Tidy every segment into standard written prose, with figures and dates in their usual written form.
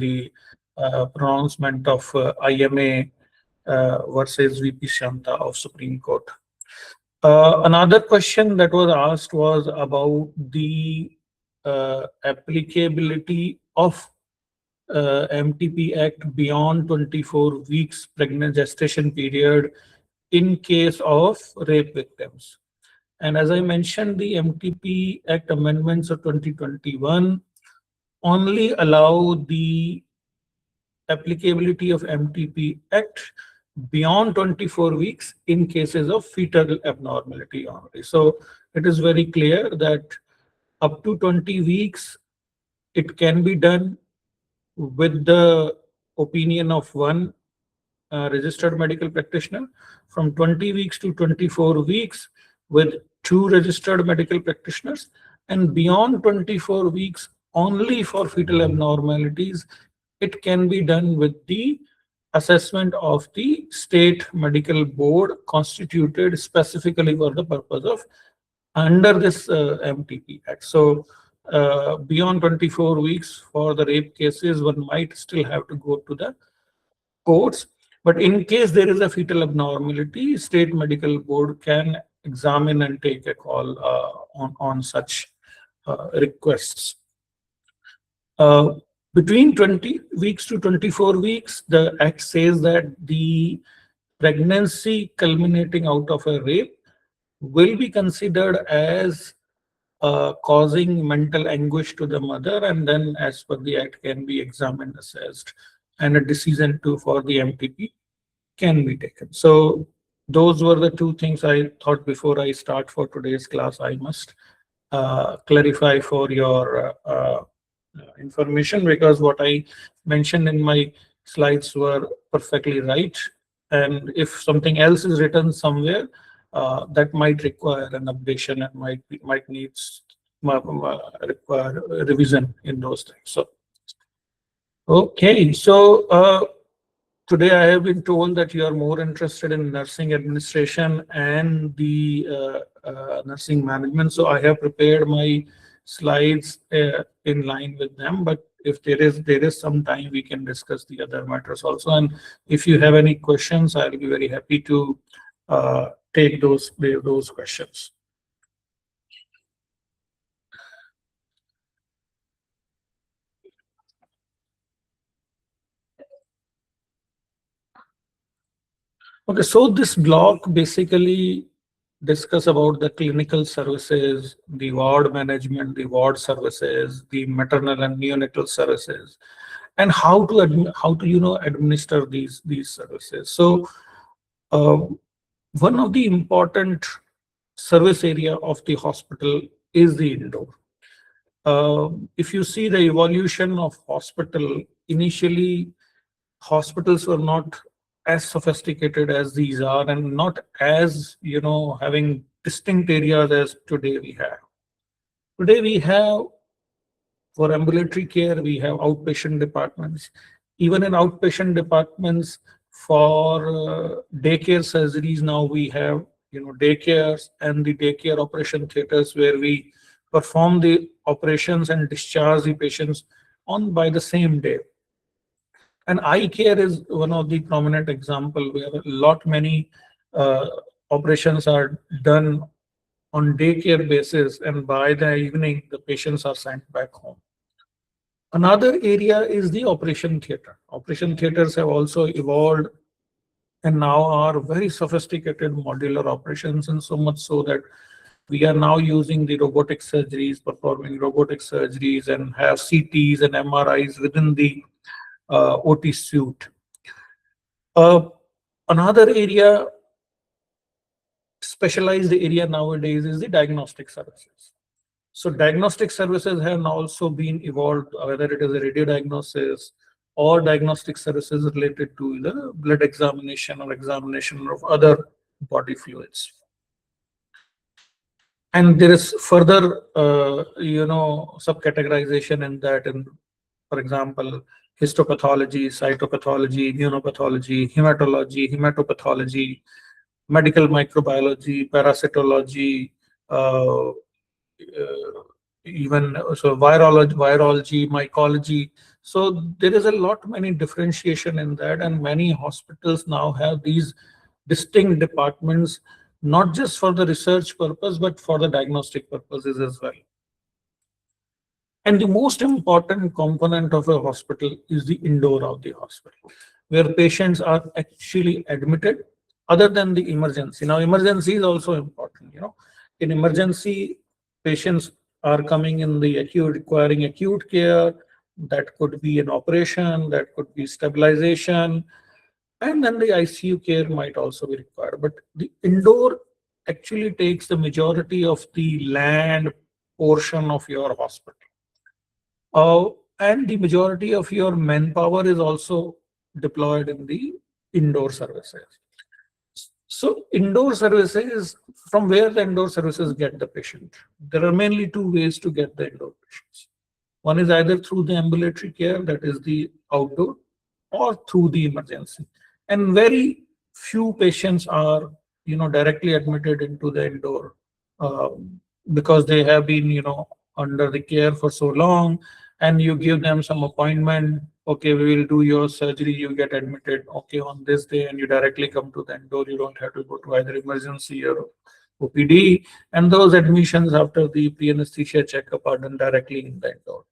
the pronouncement of IMA versus VP Shanta of Supreme Court. Another question that was asked was about the applicability of MTP Act beyond 24 weeks pregnant gestation period in case of rape victims. And as I mentioned, the MTP Act amendments of 2021 only allow the applicability of MTP Act beyond 24 weeks in cases of fetal abnormality only. So it is very clear that up to 20 weeks, it can be done with the opinion of one registered medical practitioner, from 20 weeks to 24 weeks with 2 registered medical practitioners, and beyond 24 weeks only for fetal abnormalities, it can be done with the assessment of the state medical board constituted specifically for the purpose of under this MTP Act. So beyond 24 weeks for the rape cases, one might still have to go to the courts. But in case there is a fetal abnormality, state medical board can examine and take a call on such requests. Between 20 weeks to 24 weeks, the Act says that the pregnancy culminating out of a rape will be considered as causing mental anguish to the mother, and then as per the Act can be examined, assessed, and a decision for the MTP can be taken. So those were the 2 things I thought before I start for today's class I must clarify for your information, because what I mentioned in my slides were perfectly right, and if something else is written somewhere, that might require an updation and might need require revision in those things. So okay, so today I have been told that you are more interested in nursing administration and the nursing management, so I have prepared my slides in line with them, but if there is some time, we can discuss the other matters also, and if you have any questions, I'll be very happy to take those questions. Okay, so this block basically discuss about the clinical services, the ward management, the ward services, the maternal and neonatal services, and how to administer these services. So one of the important service area of the hospital is the indoor. If you see the evolution of hospital, initially hospitals were not as sophisticated as these are, and not as having distinct areas as today we have. Today we have, for ambulatory care, we have outpatient departments. Even in outpatient departments for daycare surgeries, now we have daycares and the daycare operation theaters where we perform the operations and discharge the patients by the same day. And eye care is one of the prominent example where many operations are done on daycare basis, and by the evening the patients are sent back home. Another area is the operation theater. Operation theaters have also evolved and now are very sophisticated modular operations, and so much so that we are now using the robotic surgeries, performing robotic surgeries, and have CTs and MRIs within the OT suite. Another area, specialized area nowadays, is the diagnostic services. So diagnostic services have now also been evolved, whether it is a radio diagnosis or diagnostic services related to the blood examination or examination of other body fluids. And there is further, subcategorization in that, for example, histopathology, cytopathology, immunopathology, hematology, hematopathology, medical microbiology, parasitology, even so virology, mycology. So there is a lot many differentiation in that, and many hospitals now have these distinct departments, not just for the research purpose, but for the diagnostic purposes as well. And the most important component of a hospital is the indoor of the hospital, where patients are actually admitted other than the emergency. Now, emergency is also important. In emergency, patients are coming in the acute, requiring acute care. That could be an operation, that could be stabilization, and then the ICU care might also be required. But the indoor actually takes the majority of the land portion of your hospital. And the majority of your manpower is also deployed in the indoor services. So indoor services, from where the indoor services get the patient? There are mainly two ways to get the indoor patients. One is either through the ambulatory care, that is the outdoor, or through the emergency. And very few patients are, directly admitted into the indoor because they have been, under the care for so long, and you give them some appointment. Okay, we will do your surgery. You get admitted. Okay, on this day, and you directly come to the indoor. You don't have to go to either emergency or OPD. And those admissions after the pre-anesthesia checkup are done directly in the indoor.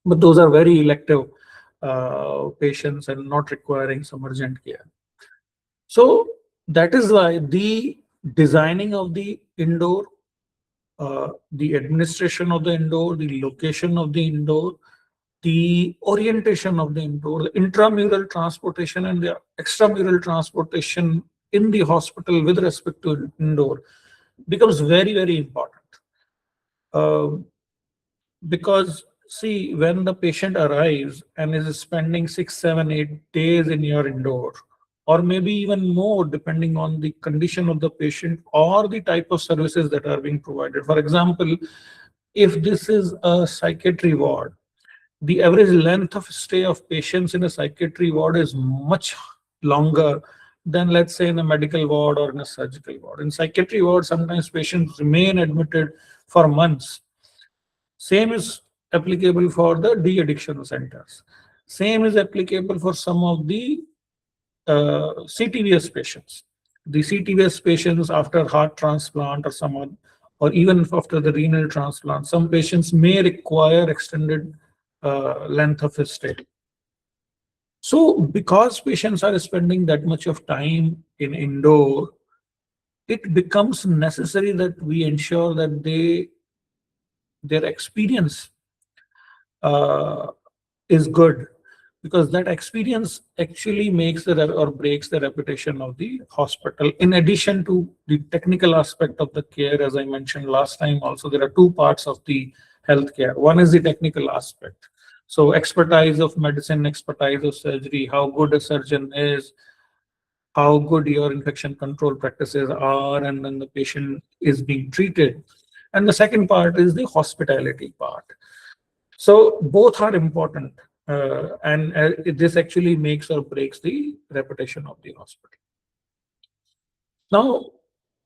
But those are very elective patients and not requiring some urgent care. So that is why the designing of the indoor, the administration of the indoor, the location of the indoor, the orientation of the indoor, the intramural transportation and the extramural transportation in the hospital with respect to indoor becomes very, very important. Because see, when the patient arrives and is spending 6, 7, 8 days in your indoor, or maybe even more depending on the condition of the patient or the type of services that are being provided. For example, if this is a psychiatry ward, the average length of stay of patients in a psychiatry ward is much longer than, let's say, in a medical ward or in a surgical ward. In psychiatry ward, sometimes patients remain admitted for months. Same is applicable for the de-addiction centers. Same is applicable for some of the CTVS patients. The CTVS patients after heart transplant or even after the renal transplant, some patients may require extended length of stay. So because patients are spending that much of time in indoor, it becomes necessary that we ensure that their experience is good, because that experience actually makes or breaks the reputation of the hospital. In addition to the technical aspect of the care, as I mentioned last time, also there are two parts of the healthcare. One is the technical aspect. So expertise of medicine, expertise of surgery, how good a surgeon is, how good your infection control practices are, and then the patient is being treated. And the second part is the hospitality part. So both are important, and this actually makes or breaks the reputation of the hospital. Now,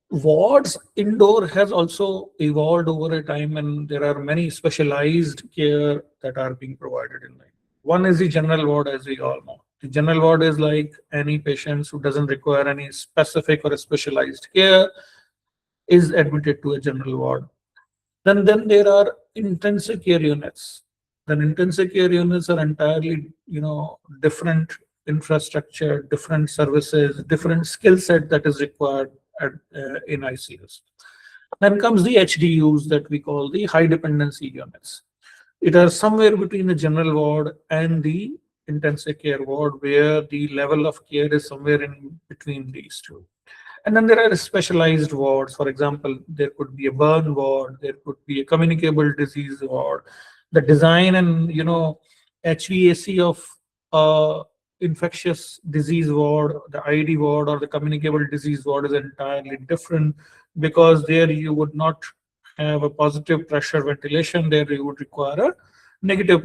wards indoor has also evolved over a time, and there are many specialized care that are being provided in there. One is the general ward, as we all know. The general ward is like any patients who doesn't require any specific or specialized care is admitted to a general ward. Then there are intensive care units. Then intensive care units are entirely, different infrastructure, different services, different skill set that is required in ICUs. Then comes the HDUs that we call the high dependency units. It are somewhere between the general ward and the intensive care ward, where the level of care is somewhere in between these two. And then there are specialized wards. For example, there could be a burn ward, there could be a communicable disease ward. The design and HVAC of infectious disease ward, the ID ward or the communicable disease ward is entirely different, because there you would not have a positive pressure ventilation. There you would require a negative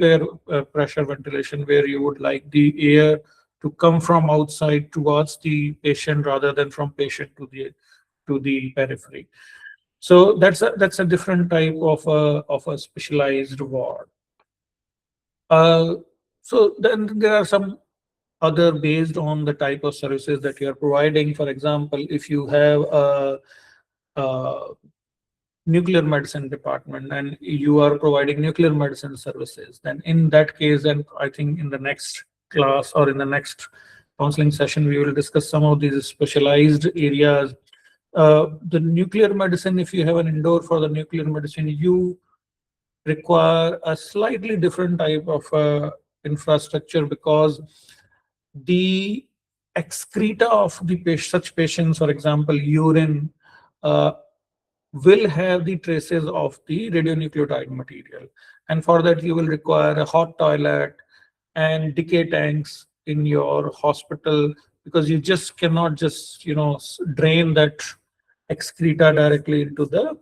pressure ventilation, where you would like the air to come from outside towards the patient rather than from patient to the periphery. So that's a different type of a specialized ward. So then there are some other based on the type of services that you are providing. For example, if you have a nuclear medicine department and you are providing nuclear medicine services, then in that case, and I think in the next class or in the next counseling session, we will discuss some of these specialized areas. The nuclear medicine, if you have an indoor for the nuclear medicine, you require a slightly different type of infrastructure, because the excreta of the such patients, for example, urine, uh, will have the traces of the radionuclide material. And for that, you will require a hot toilet and decay tanks in your hospital, because you just cannot just, drain that excreta directly into the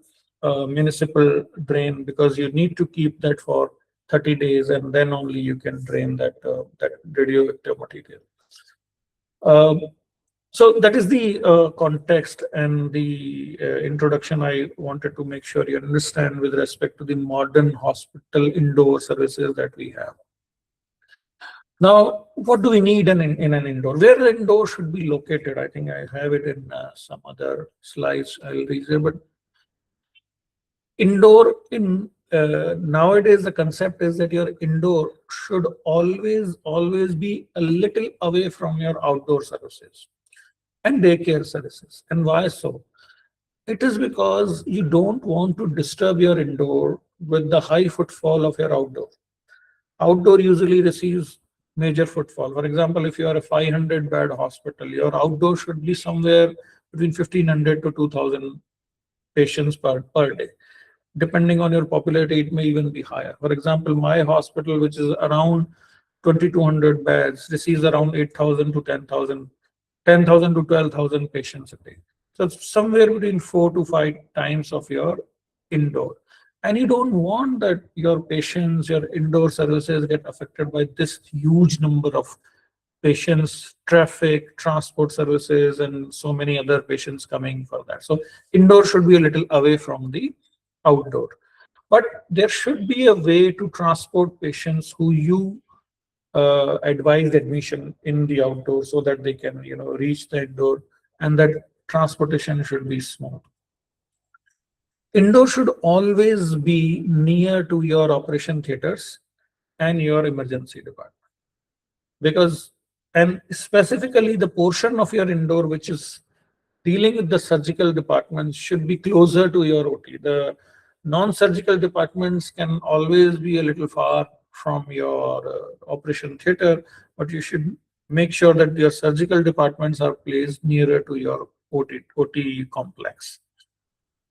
municipal drain, because you need to keep that for 30 days and then only you can drain that radioactive material. Um, so that is the context and the introduction I wanted to make sure you understand with respect to the modern hospital indoor services that we have. Now, what do we need in an indoor? Where the indoor should be located? I think I have it in some other slides. I'll read it, but indoor in nowadays the concept is that your indoor should always be a little away from your outdoor services and daycare services. And why so? It is because you don't want to disturb your indoor with the high footfall of your outdoor. Outdoor usually receives major footfall. For example, if you are a 500 bed hospital, your outdoor should be somewhere between 1500 to 2000 patients per day. Depending on your popularity, it may even be higher. For example, my hospital, which is around 2200 beds, receives around 8000 to 10,000 to 12,000 patients a day. So it's somewhere between 4 to 5 times of your indoor. And you don't want that your patients, your indoor services get affected by this huge number of patients, traffic, transport services, and so many other patients coming for that. So indoor should be a little away from the outdoor. But there should be a way to transport patients who you advised admission in the outdoor, so that they can reach the indoor, and that transportation should be smooth. Indoor should always be near to your operation theaters and your emergency department, because, and specifically the portion of your indoor which is dealing with the surgical departments should be closer to your OT. The non-surgical departments can always be a little far from your operation theater, but you should make sure that your surgical departments are placed nearer to your OT complex.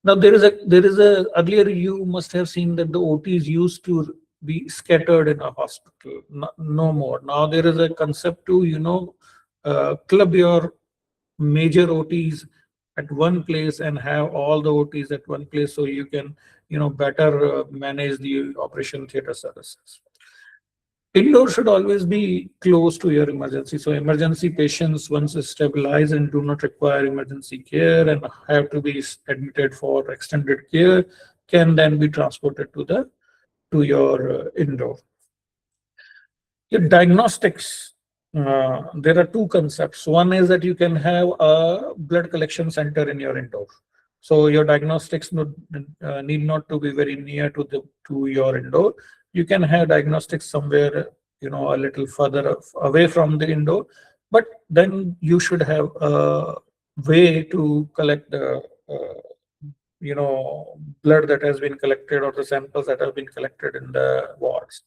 Now there is a earlier you must have seen that the OTs used to be scattered in a hospital. No more. Now there is a concept to club your major OTs at one place and have all the OTs at one place, so you can better manage the operation theater services. Indoor should always be close to your emergency. So emergency patients, once stabilized and do not require emergency care and have to be admitted for extended care, can then be transported to your indoor. Your diagnostics, there are two concepts. One is that you can have a blood collection center in your indoor. So your diagnostics need not to be very near to your indoor. You can have diagnostics somewhere, a little further away from the indoor, but then you should have a way to collect the, blood that has been collected or the samples that have been collected in the wards.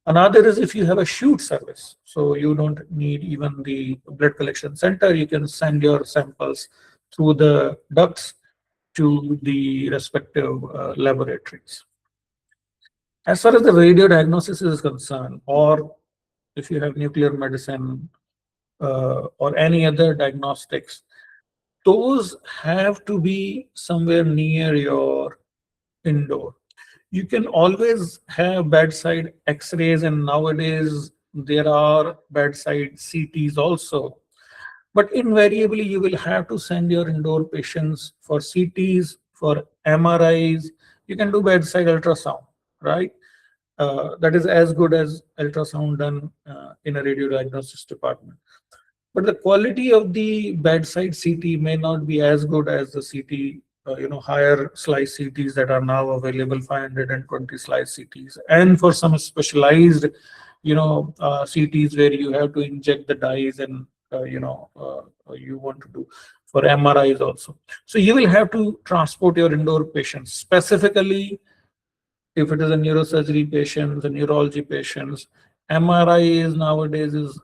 Another is if you have a chute service. So you don't need even the blood collection center. You can send your samples through the ducts to the respective laboratories. As far as the radio diagnosis is concerned, or if you have nuclear medicine or any other diagnostics, those have to be somewhere near your indoor. You can always have bedside x-rays, and nowadays there are bedside CTs also. But invariably, you will have to send your indoor patients for CTs, for MRIs. You can do bedside ultrasound, right? that is as good as ultrasound done in a radio diagnostics department. But the quality of the bedside CT may not be as good as the CT, higher slice CTs that are now available, 520 slice CTs. And for some specialized, CTs where you have to inject the dyes and, you want to do for MRIs also. So you will have to transport your indoor patients, specifically if it is a neurosurgery patient, the neurology patients. MRI is nowadays is,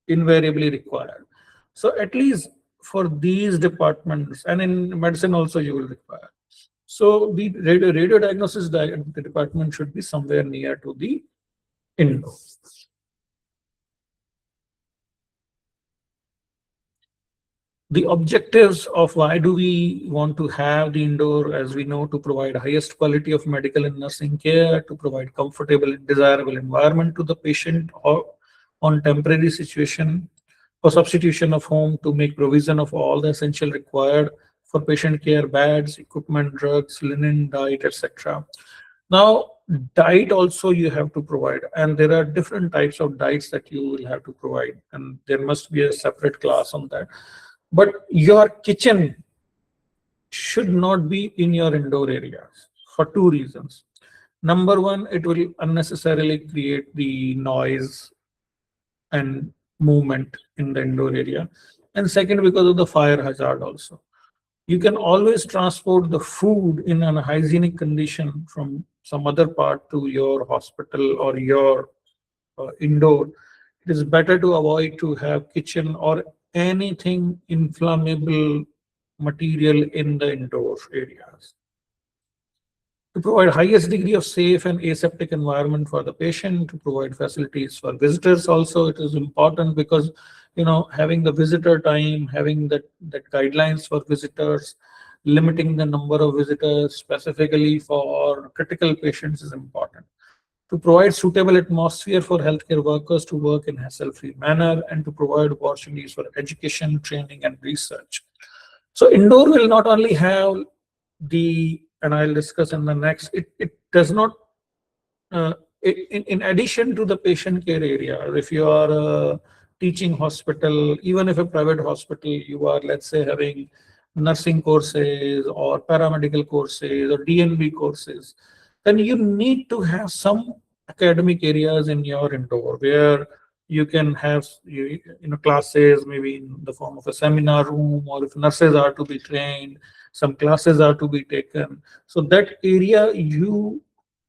invariably required. So at least for these departments, and in medicine also you will require. So the radio diagnosis the department should be somewhere near to the indoor. The objectives of why do we want to have the indoor, as we know, to provide highest quality of medical and nursing care, to provide comfortable and desirable environment to the patient or on temporary situation or substitution of home, to make provision of all the essential required for patient care, beds, equipment, drugs, linen, diet, etc. Now, diet also you have to provide, and there are different types of diets that you will have to provide, and there must be a separate class on that. But your kitchen should not be in your indoor areas for two reasons. Number one, it will unnecessarily create the noise and movement in the indoor area. And second, because of the fire hazard also. You can always transport the food in an hygienic condition from some other part to your hospital or your indoor. It is better to avoid to have kitchen or anything inflammable material in the indoor areas. To provide highest degree of safe and aseptic environment for the patient, to provide facilities for visitors also, it is important because, having the visitor time, having that guidelines for visitors, limiting the number of visitors specifically for critical patients is important. To provide suitable atmosphere for healthcare workers to work in hassle-free manner, and to provide opportunities for education, training, and research. So indoor will not only have and I'll discuss in the next, it does not, in addition to the patient care area, if you are a teaching hospital, even if a private hospital, you are, let's say, having nursing courses or paramedical courses or DNB courses, then you need to have some academic areas in your indoor where you can have classes, maybe in the form of a seminar room, or if nurses are to be trained, some classes are to be taken. So that area you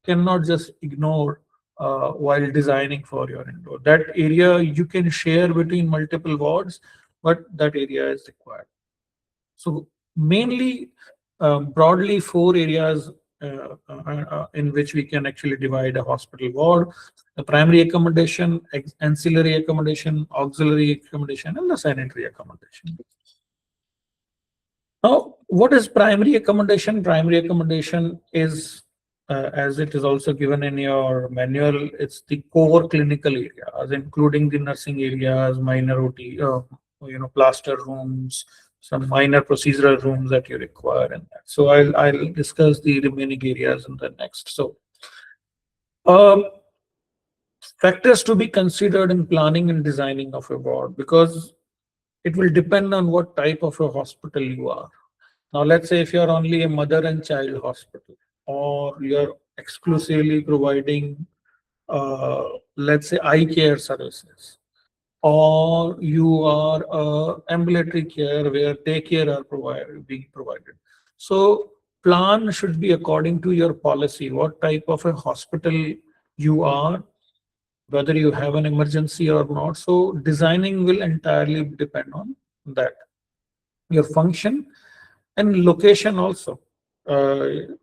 cannot just ignore while designing for your indoor. That area you can share between multiple wards, but that area is required. So mainly, broadly, four areas in which we can actually divide a hospital ward: the primary accommodation, ancillary accommodation, auxiliary accommodation, and the sanitary accommodation. Now, what is primary accommodation? Primary accommodation is, as it is also given in your manual, it's the core clinical areas, including the nursing areas, minor OT, plaster rooms, some minor procedural rooms that you require in that. So I'll discuss the remaining areas in the next. So factors to be considered in planning and designing of a ward, because it will depend on what type of a hospital you are. Now, let's say if you're only a mother and child hospital, or you're exclusively providing, let's say, eye care services, or you are ambulatory care where daycare are being provided. So plan should be according to your policy, what type of a hospital you are, whether you have an emergency or not. So designing will entirely depend on that. Your function and location also. For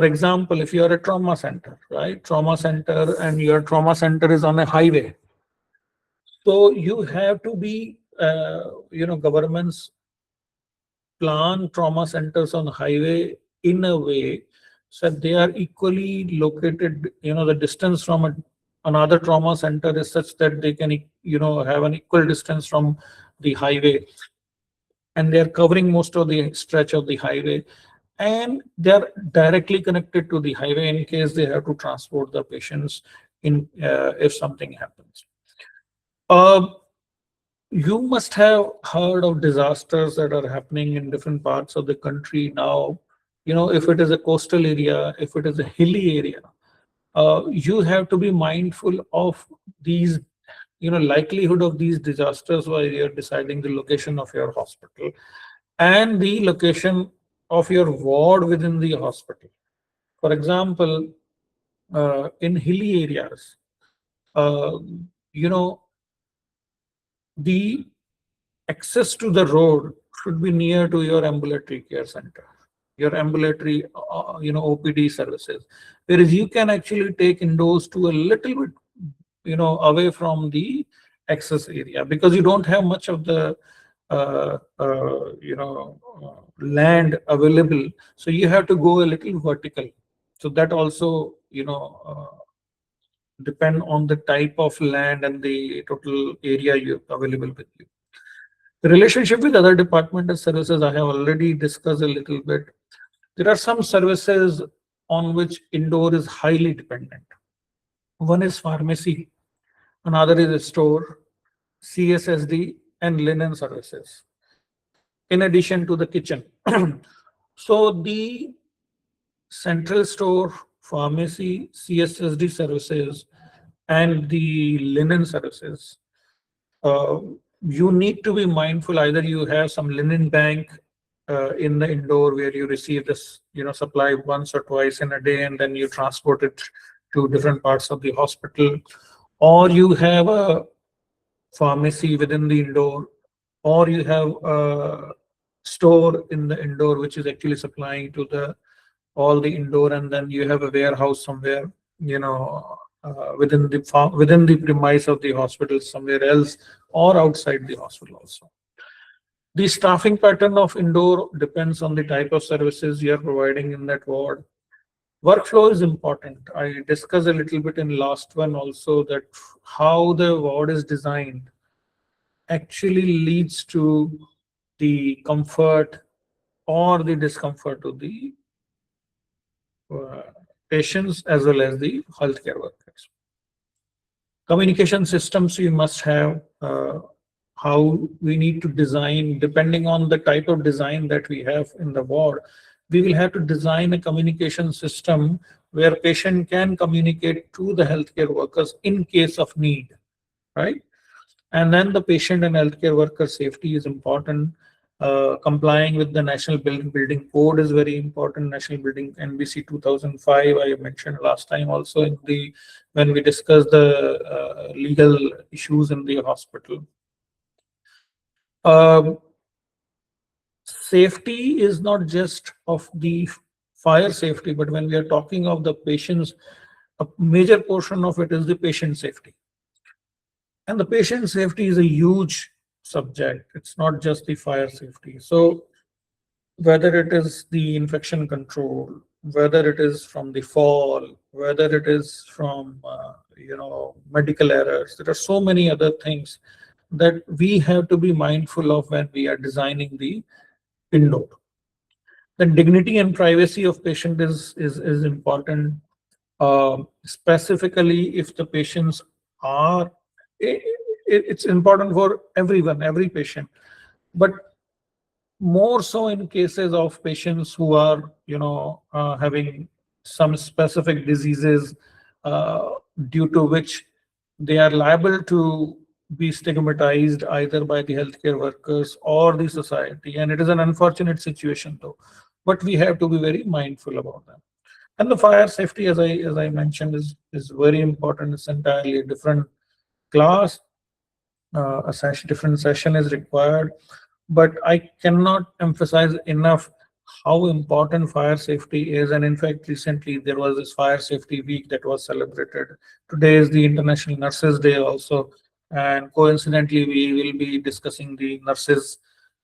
example, if you are a trauma center, right? Trauma center, and your trauma center is on a highway. So you have to be, governments plan trauma centers on highway in a way so that they are equally located. The distance from another trauma center is such that they can, have an equal distance from the highway, and they are covering most of the stretch of the highway. and they are directly connected to the highway in case they have to transport the patients in if something happens. You must have heard of disasters that are happening in different parts of the country now. If it is a coastal area, if it is a hilly area, you have to be mindful of these, likelihood of these disasters while you're deciding the location of your hospital and the location of your ward within the hospital. For example, in hilly areas, uh, you know, the access to the road should be near to your ambulatory care center, your ambulatory, OPD services, whereas you can actually take indoors to a little bit, away from the access area because you don't have much of the, land available. So you have to go a little vertical. So that also, depend on the type of land and the total area you available with you. The relationship with other departmental services, I have already discussed a little bit. There are some services on which indoor is highly dependent. One is pharmacy, another is a store, CSSD, and linen services, in addition to the kitchen. So the central store, pharmacy, CSSD services, and the linen services, uh, you need to be mindful. Either you have some linen bank in the indoor where you receive this, supply once or twice in a day, and then you transport it to different parts of the hospital, or you have a pharmacy within the indoor, or you have a store in the indoor which is actually supplying to the all the indoor, and then you have a warehouse somewhere, within the premise of the hospital somewhere else, or outside the hospital also. The staffing pattern of indoor depends on the type of services you are providing in that ward. Workflow is important. I discussed a little bit in last one also that how the ward is designed actually leads to the comfort or the discomfort of the uh, patients as well as the healthcare workers. Communication systems you must have, how we need to design, depending on the type of design that we have in the ward, we will have to design a communication system where patient can communicate to the healthcare workers in case of need, right? And then the patient and healthcare worker safety is important. Complying with the National Building Code is very important. National Building NBC 2005, I mentioned last time also in the when we discussed the legal issues in the hospital. Safety is not just of the fire safety, but when we are talking of the patients, a major portion of it is the patient safety. And the patient safety is a huge subject. It's not just the fire safety. So whether it is the infection control, whether it is from the fall, whether it is from medical errors, there are so many other things that we have to be mindful of when we are designing the indoor. The dignity and privacy of patient is important. Specifically, if the patients are, it's important for everyone, every patient, but more so in cases of patients who are, having some specific diseases, due to which they are liable to be stigmatized either by the healthcare workers or the society. And it is an unfortunate situation though, but we have to be very mindful about them. And the fire safety, as I mentioned, is very important. It's entirely a different class. Different session is required, but I cannot emphasize enough how important fire safety is. And in fact, recently there was this fire safety week that was celebrated. Today is the International Nurses Day also, and coincidentally we will be discussing the nurses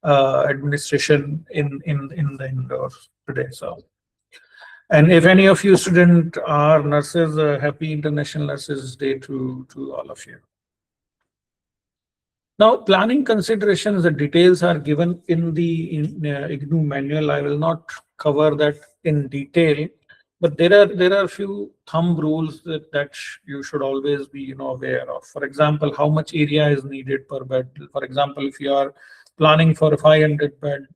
administration in the indoors today. So, and if any of you students are nurses, happy International Nurses Day to all of you. Now, planning considerations, the details are given in the IGNOU manual. I will not cover that in detail, but there are a few thumb rules that you should always be aware of. For example, how much area is needed per bed. For example, if you are planning for a 500 bed,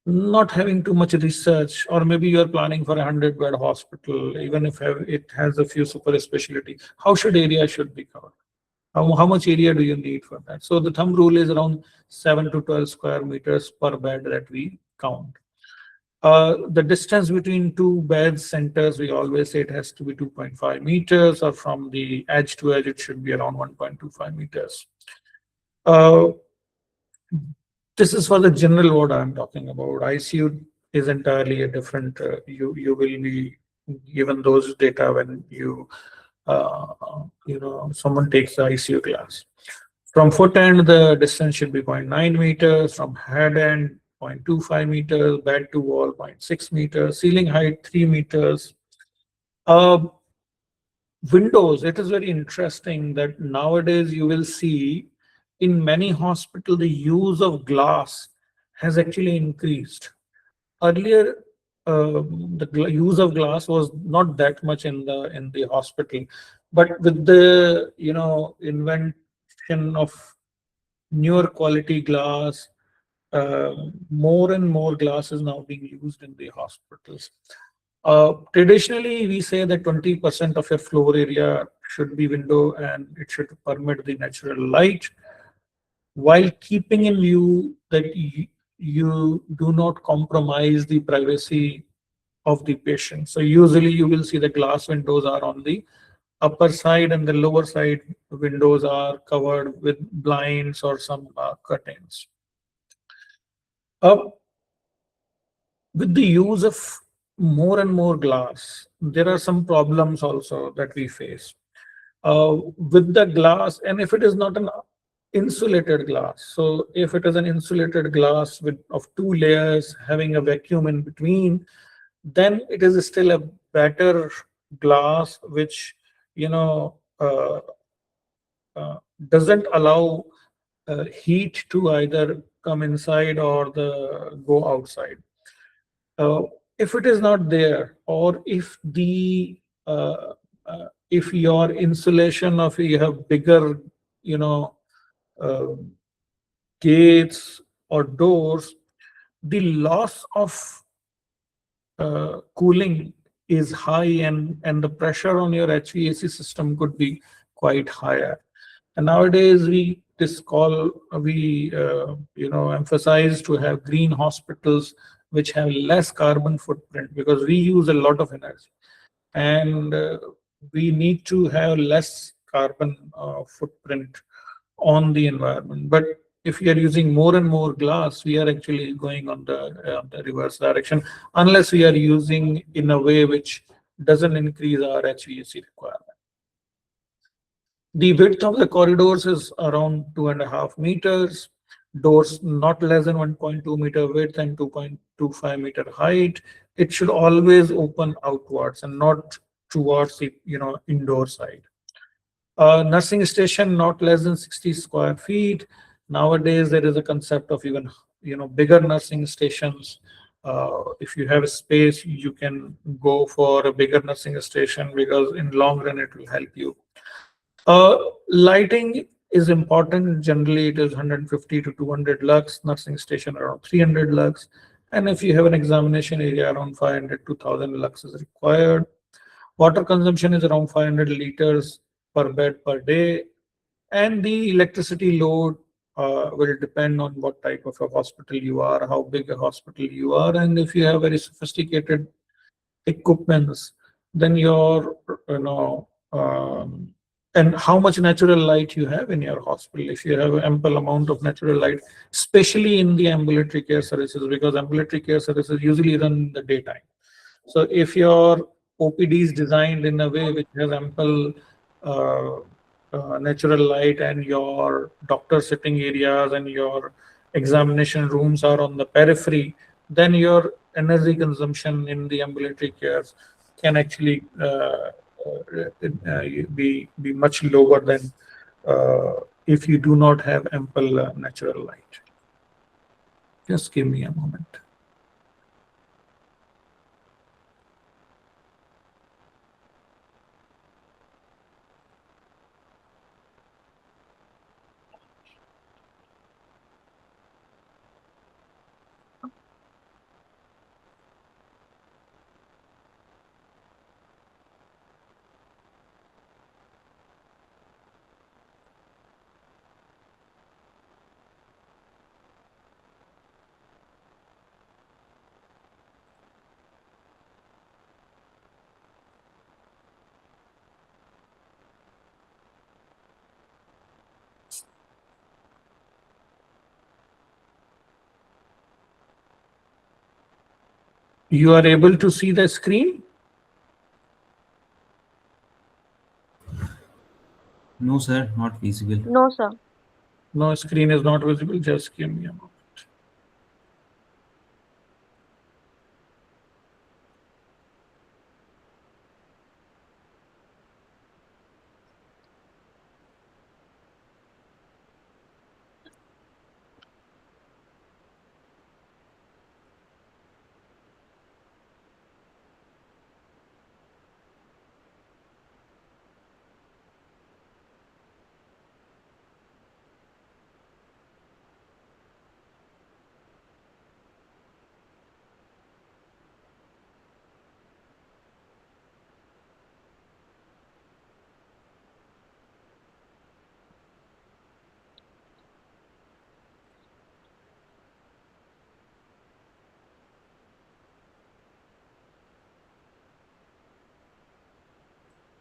not having too much research, or maybe you are planning for a 100-bed hospital, even if it has a few super specialty, how should area should be covered? How much area do you need for that? So the thumb rule is around 7 to 12 square meters per bed that we count. The distance between two bed centers, we always say it has to be 2.5 meters, or from the edge to edge, it should be around 1.25 meters. This is for the general ward I'm talking about. ICU is entirely a different. You will be given those data when someone takes the ICU class. From foot end, the distance should be 0.9 meters. From head end, 0.25 meters. Bed to wall, 0.6 meters. Ceiling height, 3 meters. Windows, it is very interesting that nowadays you will see in many hospitals the use of glass has actually increased. Earlier, the use of glass was not that much in the hospital, but with the invention of newer quality glass, more and more glass is now being used in the hospitals. Traditionally, we say that 20% of your floor area should be window and it should permit the natural light, while keeping in view that you do not compromise the privacy of the patient. So usually you will see the glass windows are on the upper side, and the lower side windows are covered with blinds or some curtains. With the use of more and more glass, there are some problems also that we face. With the glass, and if it is not an insulated glass, so if it is an insulated glass of two layers having a vacuum in between, then it is still a better glass, which doesn't allow heat to either come inside or go outside. If it is not there, or if if your insulation of you have bigger gates or doors, the loss of cooling is high, and the pressure on your HVAC system could be quite higher. And nowadays we emphasize to have green hospitals which have less carbon footprint, because we use a lot of energy, and we need to have less carbon footprint on the environment. But if we are using more and more glass, we are actually going on the reverse direction, unless we are using in a way which doesn't increase our HVAC requirement. The width of the corridors is around 2.5 meters. Doors not less than 1.2 meter width and 2.25 meter height. It should always open outwards and not towards the indoor side. Nursing station not less than 60 square feet. Nowadays there is a concept of even bigger nursing stations. If you have a space, you can go for a bigger nursing station, because in long run it will help you. Lighting is important. Generally, it is 150 to 200 lux. Nursing station around 300 lux. And if you have an examination area, around 500 to 1000 lux is required. Water consumption is around 500 liters per bed per day. And the electricity load will depend on what type of a hospital you are, how big a hospital you are, and if you have very sophisticated equipments, then your and how much natural light you have in your hospital. If you have ample amount of natural light, especially in the ambulatory care services, because ambulatory care services usually run in the daytime. So if your OPD is designed in a way which has ample natural light, and your doctor sitting areas and your examination rooms are on the periphery, then your energy consumption in the ambulatory cares can actually be much lower than if you do not have ample natural light. Just give me a moment. You are able to see the screen? No, sir, not visible. No, sir. No, screen is not visible. Just give me a moment.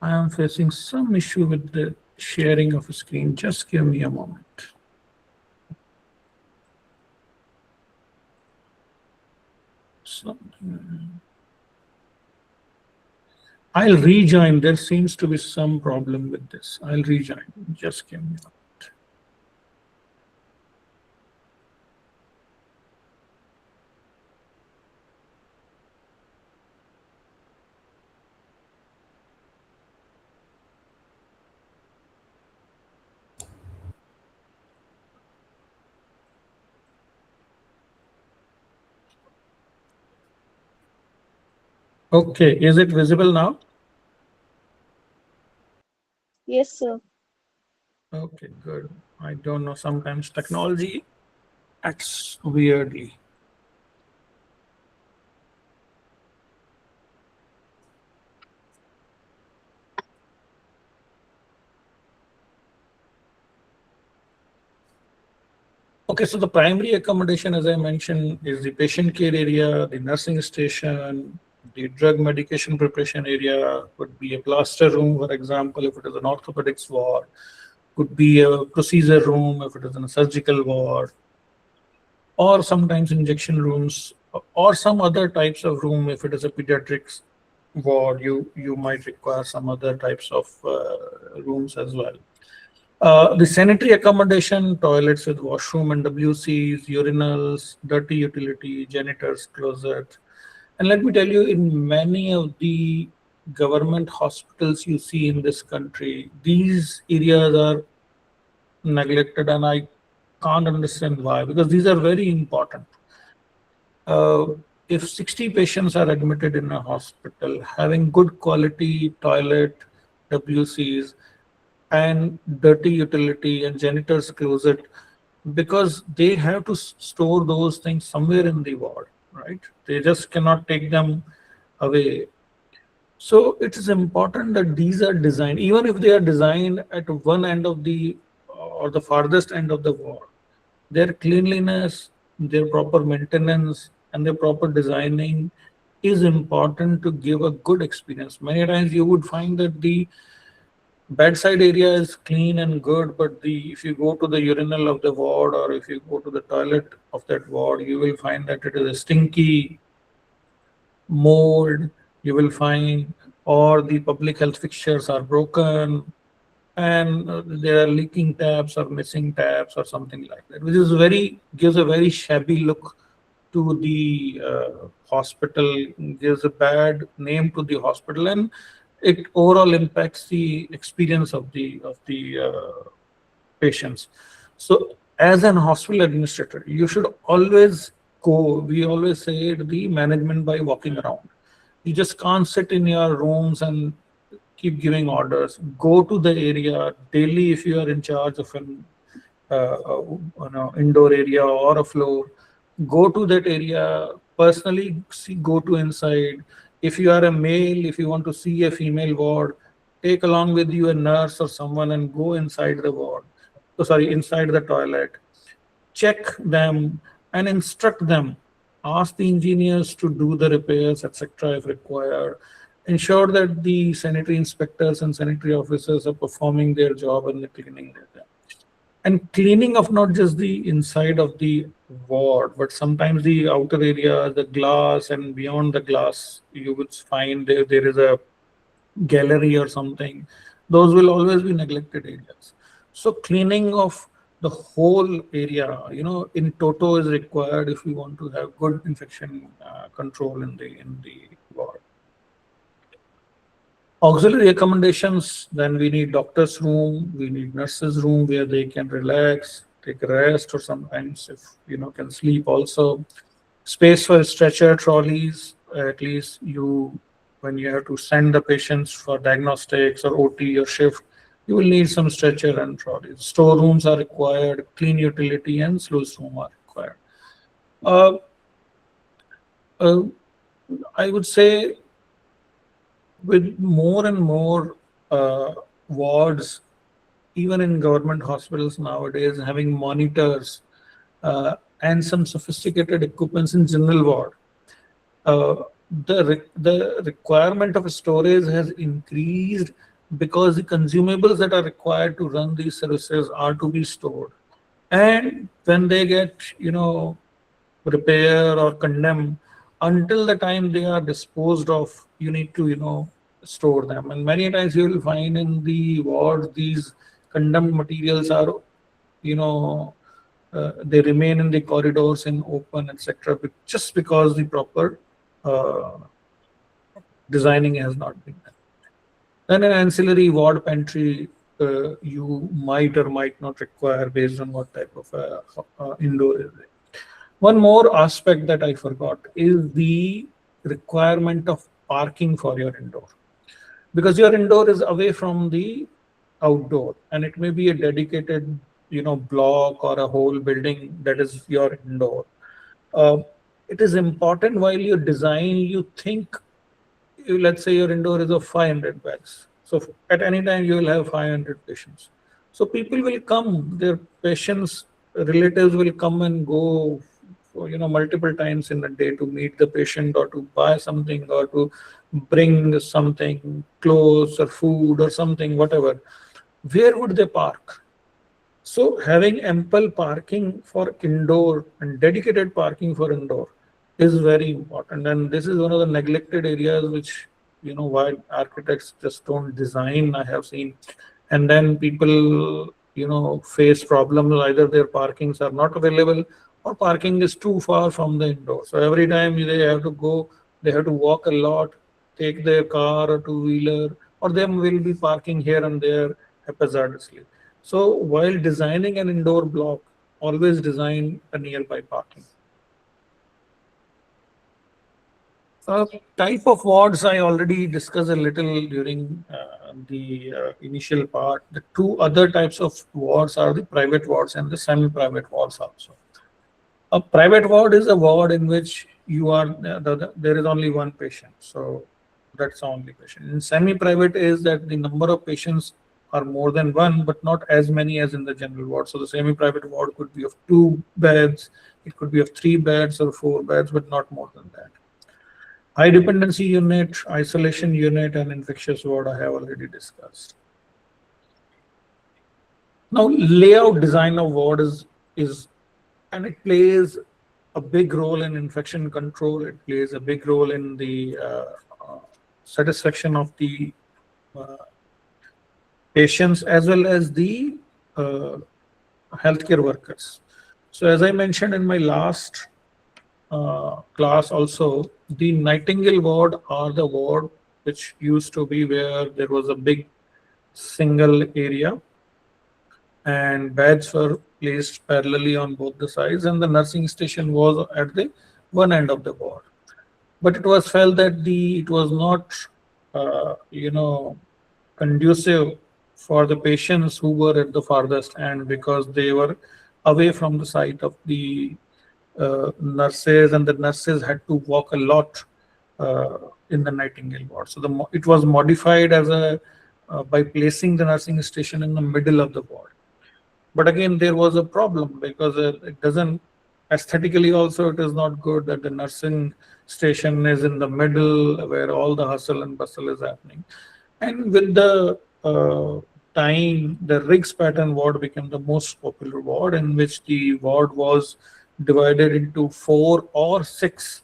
I am facing some issue with the sharing of a screen. Just give me a moment. Something. I'll rejoin. There seems to be some problem with this. I'll rejoin. Just give me a moment. Okay, is it visible now? Yes, sir. Okay, good. I don't know, sometimes technology acts weirdly. Okay, so the primary accommodation, as I mentioned, is the patient care area, the nursing station, the drug medication preparation area, could be a plaster room, for example, if it is an orthopedics ward, could be a procedure room if it is in a surgical ward, or sometimes injection rooms, or some other types of room. If it is a pediatrics ward, you might require some other types of rooms as well. The sanitary accommodation, toilets with washroom and WCs, urinals, dirty utility, janitors, closet. And let me tell you, in many of the government hospitals you see in this country, these areas are neglected, and I can't understand why, because these are very important. If 60 patients are admitted in a hospital, having good quality toilet, WCs, and dirty utility and janitor's closet, because they have to store those things somewhere in the ward, right? They just cannot take them away. So it is important that these are designed, even if they are designed at one end of the or the farthest end of the ward, their cleanliness, their proper maintenance, and their proper designing is important to give a good experience. Many times you would find that the bedside area is clean and good, but if you go to the urinal of the ward, or if you go to the toilet of that ward, you will find that it is a stinky, mold, you will find, or the public health fixtures are broken, and there are leaking taps or missing taps or something like that, which is gives a very shabby look to the hospital, gives a bad name to the hospital, and it overall impacts the experience of the patients. So as an hospital administrator, you should always go, we always say, the management by walking around. You just can't sit in your rooms and keep giving orders. Go to the area daily if you are in charge of an indoor area or a floor. Go to that area personally. Go to inside. If you are a male, if you want to see a female ward, take along with you a nurse or someone and go inside the ward. Oh, sorry, inside the toilet. Check them and instruct them. Ask the engineers to do the repairs, etc., if required. Ensure that the sanitary inspectors and sanitary officers are performing their job and cleaning their job. And cleaning of not just the inside of the ward, but sometimes the outer area, the glass, and beyond the glass, you would find there is a gallery or something. Those will always be neglected areas. So cleaning of the whole area, in toto is required if we want to have good infection control in the ward. Auxiliary accommodations, then we need doctor's room, we need nurse's room where they can relax, take a rest, or sometimes if can sleep also. Space for stretcher trolleys, at least when you have to send the patients for diagnostics or OT or shift, you will need some stretcher and trolleys. Storerooms are required, clean utility and sluice room are required. Uh, uh, I would say with more and more wards, even in government hospitals nowadays, having monitors and some sophisticated equipments in general ward, uh, the requirement of storage has increased because the consumables that are required to run these services are to be stored. And when they get, repair or condemn, until the time they are disposed of, you need to, store them. And many times you will find in the wards, these condemned materials are, they remain in the corridors in open, etc., just because the proper uh, designing has not been done. Then an ancillary ward pantry you might or might not require based on what type of indoor is it. One more aspect that I forgot is the requirement of parking for your indoor, because your indoor is away from the outdoor, and it may be a dedicated, block or a whole building that is your indoor. Uh, it is important while you design, you think, let's say your indoor is of 500 beds. So at any time you will have 500 patients. So people will come, their patients, relatives will come and go, multiple times in a day to meet the patient or to buy something or to bring something, clothes or food or something, whatever. Where would they park? So having ample parking for indoor and dedicated parking for indoor is very important. And this is one of the neglected areas which, why architects just don't design, I have seen. And then people, face problems. Either their parkings are not available or parking is too far from the indoor. So every time they have to go, they have to walk a lot, take their car or two-wheeler, or they will be parking here and there haphazardly. So while designing an indoor block, always design a nearby parking. Type of wards I already discussed a little during the initial part. The two other types of wards are the private wards and the semi-private wards also. A private ward is a ward in which you are there is only one patient, so that's the only patient. In semi-private is that the number of patients are more than one, but not as many as in the general ward. So the semi-private ward could be of 2 beds, it could be of 3 beds or 4 beds, but not more than that. High dependency unit, isolation unit, and infectious ward I have already discussed. Now, layout design of ward is and it plays a big role in infection control. It plays a big role in the satisfaction of the uh, patients as well as the uh, healthcare workers. So as I mentioned in my last class also, the Nightingale ward are the ward which used to be where there was a big single area and beds were placed parallelly on both the sides, and the nursing station was at the one end of the ward. But it was felt that it was not, conducive for the patients who were at the farthest end, because they were away from the site of the nurses, and the nurses had to walk a lot in the Nightingale ward. So it was modified as by placing the nursing station in the middle of the ward. But again, there was a problem because it doesn't, aesthetically also it is not good that the nursing station is in the middle where all the hustle and bustle is happening. And with the time, the Riggs pattern ward became the most popular ward, in which the ward was divided into 4 or 6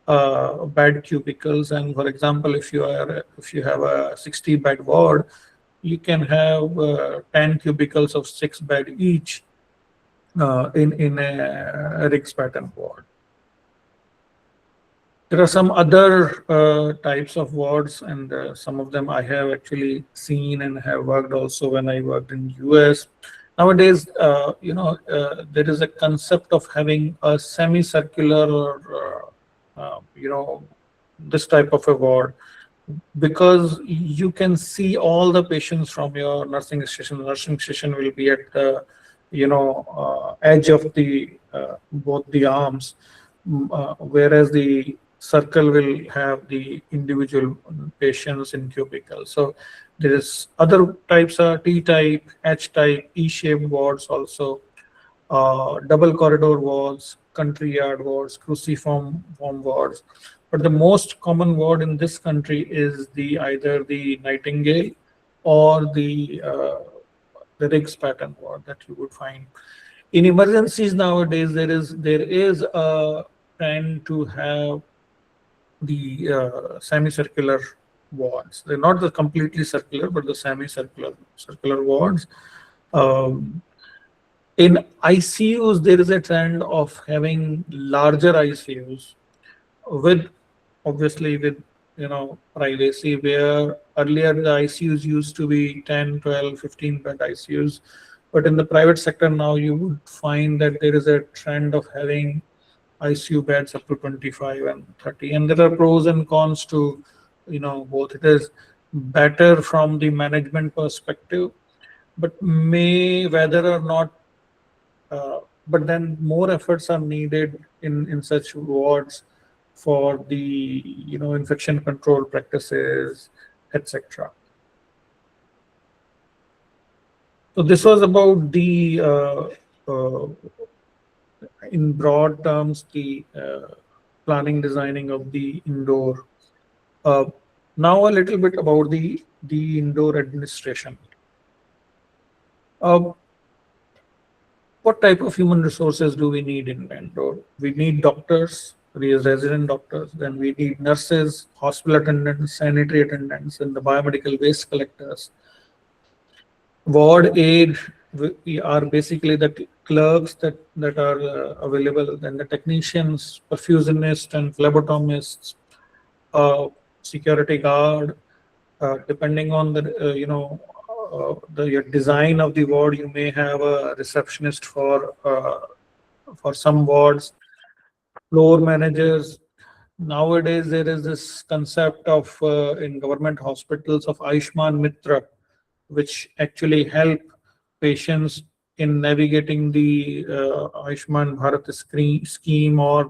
bed cubicles. And for example, if you have a 60 bed ward, you can have 10 cubicles of 6 bed each in a Riggs pattern ward. There are some other types of wards, and some of them I have actually seen and have worked also when I worked in US. Nowadays, there is a concept of having a semicircular or this type of a ward, because you can see all the patients from your nursing station. The nursing station will be at the edge of the both the arms, whereas the circle will have the individual patients in cubicles. So there is other types of T-type, H-type, E-shaped wards also, double corridor wards, country yard wards, cruciform wards. But the most common ward in this country is either the Nightingale or the Riggs pattern ward that you would find. In emergencies nowadays, there is a trend to have the semicircular wards. They're not the completely circular, but the circular wards. In ICUs, there is a trend of having larger ICUs with privacy, where earlier the ICUs used to be 10, 12, 15 bed ICUs. But in the private sector now, you would find that there is a trend of having ICU beds up to 25 and 30. And there are pros and cons to, both. It is better from the management perspective, but whether or not, but then more efforts are needed in such wards for the, infection control practices, etc. So this was about the, in broad terms, the planning, designing of the indoor. Now a little bit about the indoor administration. What type of human resources do we need in indoor? We need doctors, resident doctors, then we need nurses, hospital attendants, sanitary attendants, and the biomedical waste collectors. Ward aid, we are basically the clerks that are available, then the technicians, perfusionists and phlebotomists, security guard. Depending on the your design of the ward, you may have a receptionist for some wards, floor managers. Nowadays, there is this concept of in government hospitals of Ayushman Mitra, which actually help patients in navigating the Ayushman Bharat scheme, or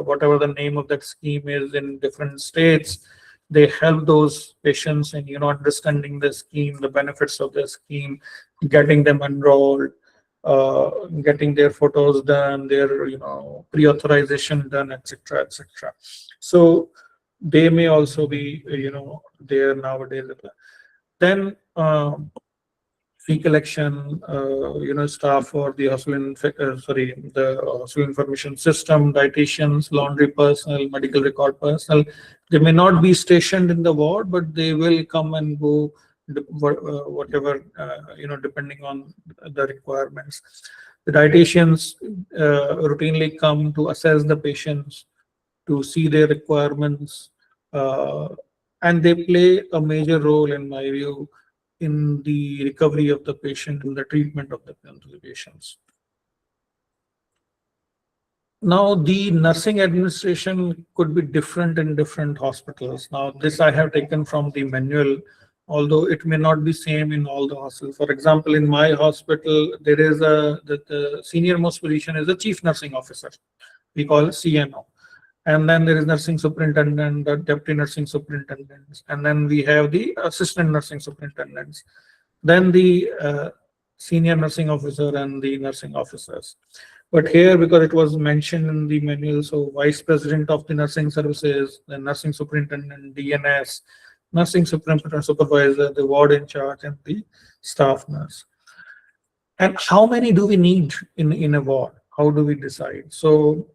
whatever the name of that scheme is in different states. They help those patients in understanding the scheme, the benefits of the scheme, getting them enrolled, getting their photos done, their pre-authorization done, etc., etc. So they may also be there nowadays. Then fee collection, staff for the hospital information system, dietitians, laundry personnel, medical record personnel. They may not be stationed in the ward, but they will come and go, whatever, depending on the requirements. The dietitians routinely come to assess the patients, to see their requirements, and they play a major role, in my view, in the recovery of the patient, in the treatment of the patients. Now, the nursing administration could be different in different hospitals. Now, this I have taken from the manual, although it may not be same in all the hospitals. For example, in my hospital, there is the senior most position is the chief nursing officer. We call it CNO. And then there is nursing superintendent, the deputy nursing superintendents, and then we have the assistant nursing superintendents, then the senior nursing officer and the nursing officers. But here, because it was mentioned in the manual, so vice president of the nursing services, the nursing superintendent, DNS, nursing supervisor, the ward in charge, and the staff nurse. And how many do we need in a ward? how do we decide? So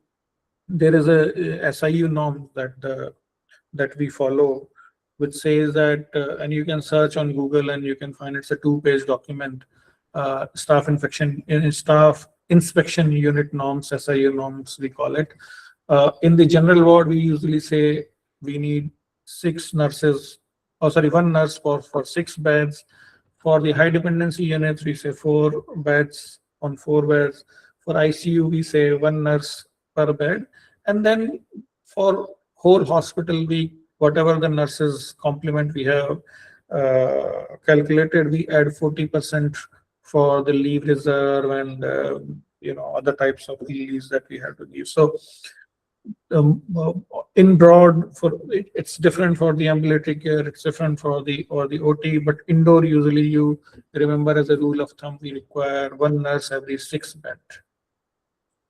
there is a SIU norm that we follow, which says that, and you can search on Google and you can find it's a 2-page document, staff inspection unit norms, SIU norms, we call it. In the general ward, we usually say we need 6 nurses, oh sorry, 1 nurse for 6 beds. For the high dependency units, we say 4 beds on 4 beds. For ICU, we say 1 nurse per bed. And then for whole hospital, whatever the nurses complement we have calculated, we add 40% for the leave reserve and other types of leaves that we have to give. So in broad, it's different for the ambulatory care, it's different for the OT, but indoor usually you remember as a rule of thumb we require 1 nurse every 6 bed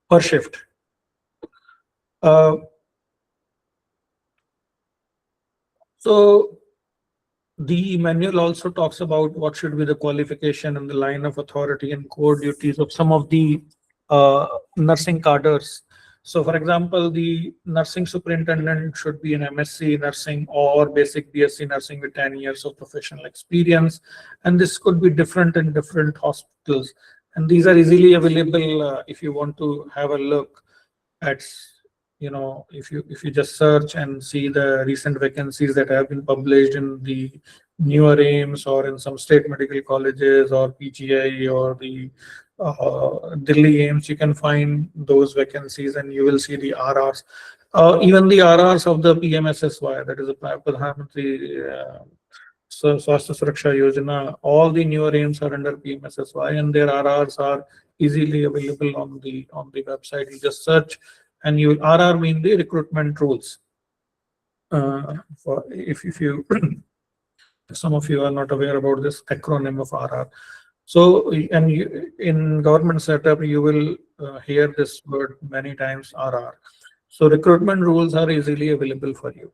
per shift. So the manual also talks about what should be the qualification and the line of authority and core duties of some of the nursing cadres. So for example, the nursing superintendent should be an MSc nursing or basic BSc nursing with 10 years of professional experience. And this could be different in different hospitals. And these are easily available if you want to have a look at, if you just search and see the recent vacancies that have been published in the newer AIMS or in some state medical colleges or PGI or the Delhi AIMS, you can find those vacancies and you will see the RRs. Even the RRs of the PMSSY, that is the Pradhan Mantri Swasthya Suraksha Yojana, all the newer AIMS are under PMSSY and their RRs are easily available on the website. You just search and you RR mean the recruitment rules. If you some of you are not aware about this acronym of RR. So, and in government setup, you will hear this word many times, RR. So recruitment rules are easily available for you.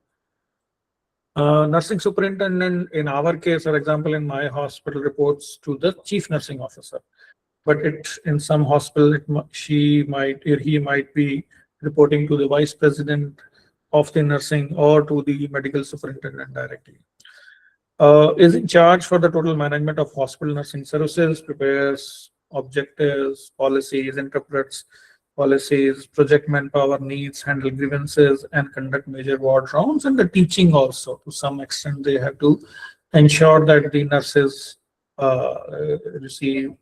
Nursing superintendent, in our case, for example, in my hospital, reports to the chief nursing officer. But in some hospital, he might be reporting to the vice president of the nursing or to the medical superintendent directly. Is in charge for the total management of hospital nursing services, prepares objectives, policies, interprets policies, project manpower needs, handle grievances, and conduct major ward rounds. And the teaching also, to some extent, they have to ensure that the nurses receive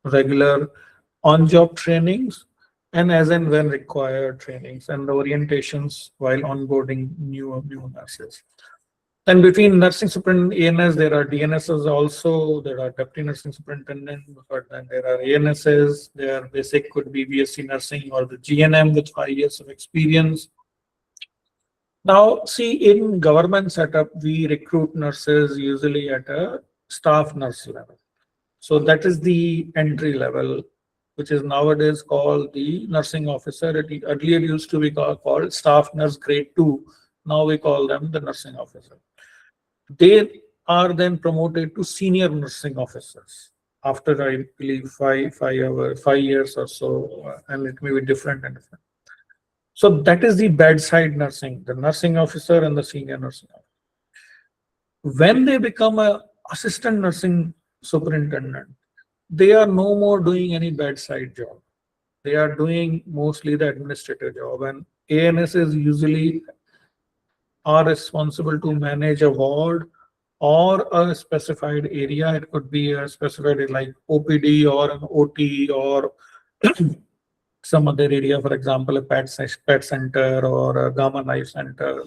regular on-job trainings and as and when required trainings and the orientations while onboarding new nurses. And between nursing superintendent ANS, there are DNSs also, there are deputy nursing superintendent, but then there are ANSs, their basic could be BSc nursing or the GNM with 5 years of experience. Now, see, in government setup, we recruit nurses usually at a staff nurse level. So that is the entry level, which is nowadays called the nursing officer. It earlier used to be called staff nurse grade 2. Now we call them the nursing officer. They are then promoted to senior nursing officers after, I believe, 5 years or so, and it may be different and different. So that is the bedside nursing, the nursing officer and the senior nursing officer. When they become a assistant nursing superintendent, they are no more doing any bedside job. They are doing mostly the administrative job, and ANSs usually are responsible to manage a ward or a specified area. It could be a specified like OPD or an OT or some other area, for example, a pet center or a gamma knife center,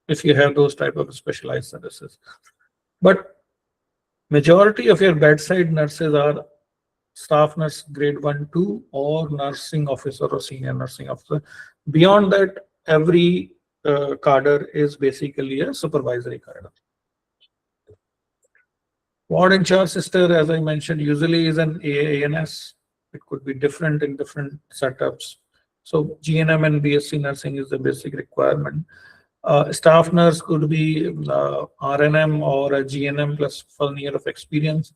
if you have those type of specialized services. But majority of your bedside nurses are staff nurse grade 1, 2 or nursing officer or senior nursing officer. Beyond that, every cadre is basically a supervisory cadre. Ward in charge sister, as I mentioned, usually is an AANS. It could be different in different setups. So GNM and BSc nursing is the basic requirement. Staff nurse could be RNM or a GNM plus 1 year of experience.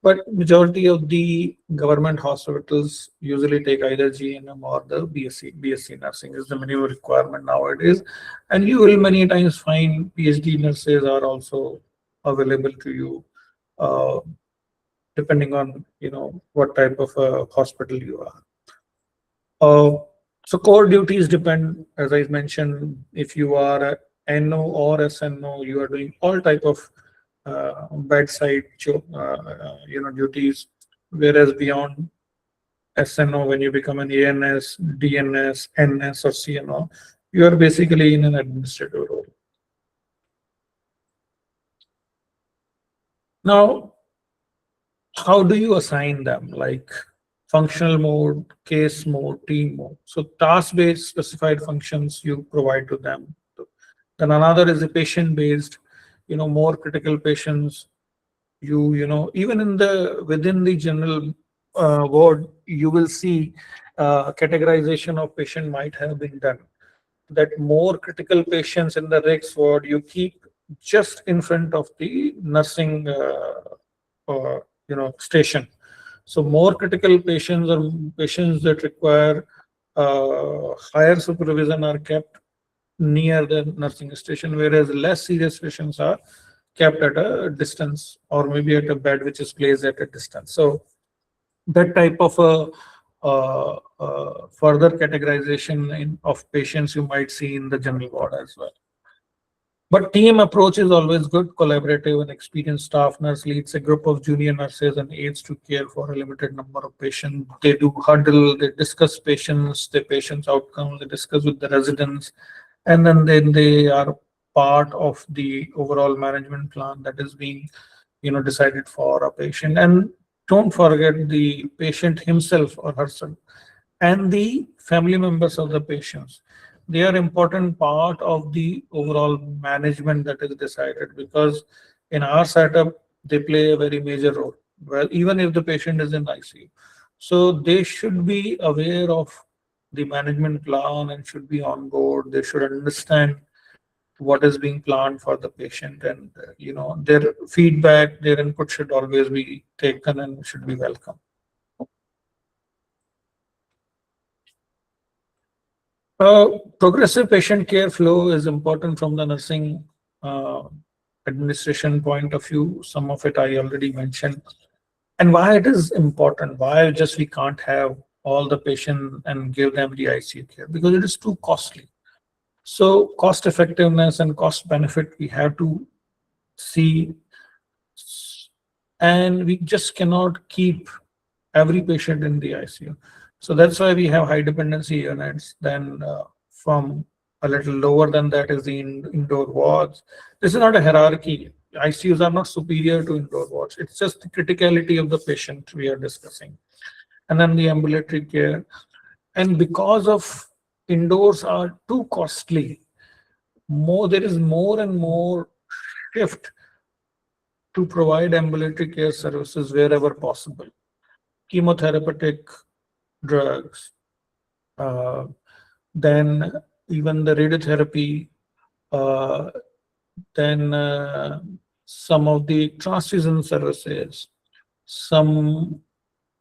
But majority of the government hospitals usually take either GNM or the BSc nursing is the minimum requirement nowadays. And you will many times find PhD nurses are also available to you, uh, depending on what type of a hospital you are. So core duties depend, as I mentioned, if you are a NO or SNO, you are doing all type of bedside duties. Whereas beyond SNO, when you become an ANS, DNS, NS, or CNO, you are basically in an administrative role. Now, how do you assign them? Like functional mode, case mode, team mode. So task-based specified functions you provide to them. Then another is a patient-based, more critical patients. Even in the within the general ward, you will see categorization of patient might have been done. That more critical patients in the REX ward you keep just in front of the nursing station. So more critical patients or patients that require higher supervision are kept near the nursing station, whereas less serious patients are kept at a distance or maybe at a bed which is placed at a distance. So that type of a further categorization of patients you might see in the general ward as well. But team approach is always good. Collaborative and experienced staff nurse leads a group of junior nurses and aides to care for a limited number of patients. They do huddle, they discuss patients, the patient's outcomes, they discuss with the residents, and then they are part of the overall management plan that is being decided for a patient. And don't forget the patient himself or herself and the family members of the patients. They are important part of the overall management that is decided, because in our setup they play a very major role. Well, even if the patient is in ICU, so they should be aware of the management plan and should be on board. They should understand what is being planned for the patient, and their feedback, their input should always be taken and should be welcome. Progressive patient care flow is important from the nursing uh, administration point of view. Some of it I already mentioned. And why it is important, why just we can't have all the patient and give them the ICU care, because it is too costly. So cost effectiveness and cost benefit we have to see, and we just cannot keep every patient in the ICU. So that's why we have high dependency units. Then from a little lower than that is the indoor wards. This is not a hierarchy. ICUs are not superior to indoor wards. It's just the criticality of the patient we are discussing. And then the ambulatory care. And because of indoors are too costly, there is more and more shift to provide ambulatory care services wherever possible. Chemotherapeutic drugs, uh, then even the radiotherapy, uh, then some of the transfusion services, some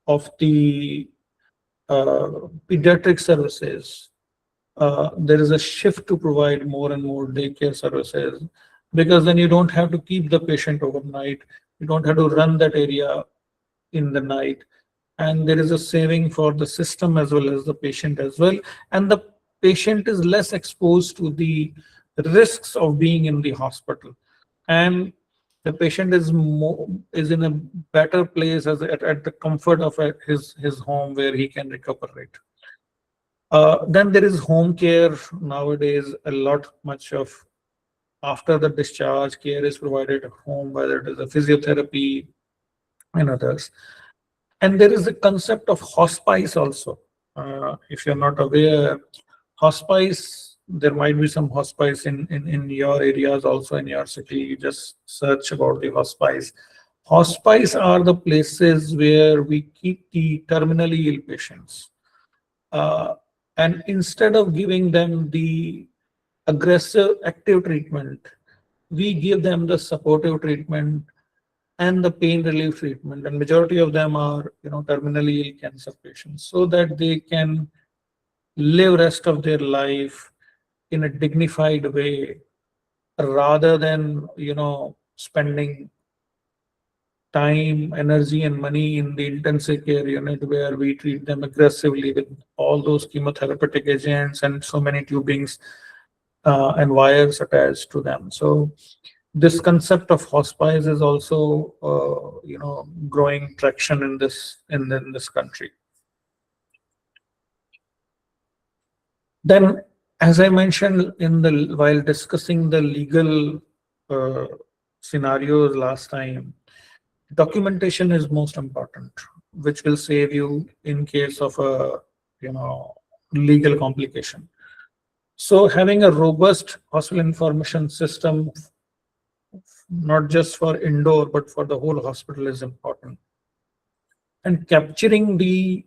of the pediatric services. There is a shift to provide more and more daycare services, because then you don't have to keep the patient overnight. You don't have to run that area in the night. And there is a saving for the system as well as the patient as well. And the patient is less exposed to the risks of being in the hospital. And the patient is in a better place at the comfort of his home where he can recuperate. Then there is home care. Nowadays, a lot much of after the discharge care is provided at home, whether it is a physiotherapy and others. And there is a concept of hospice also. If you're not aware, hospice, there might be some hospice in your areas also, in your city. You just search about the hospice. Hospice are the places where we keep the terminally ill patients. And instead of giving them the aggressive active treatment, we give them the supportive treatment. and the pain relief treatment, and majority of them are terminally ill cancer patients, so that they can live rest of their life in a dignified way, rather than spending time, energy, and money in the intensive care unit, where we treat them aggressively with all those chemotherapeutic agents and so many tubings and wires attached to them. So this concept of hospice is also growing traction in this country. Then, as I mentioned while discussing the legal uh, scenarios last time, documentation is most important, which will save you in case of a legal complication. So having a robust hospital information system, not just for indoor but for the whole hospital, is important. And capturing the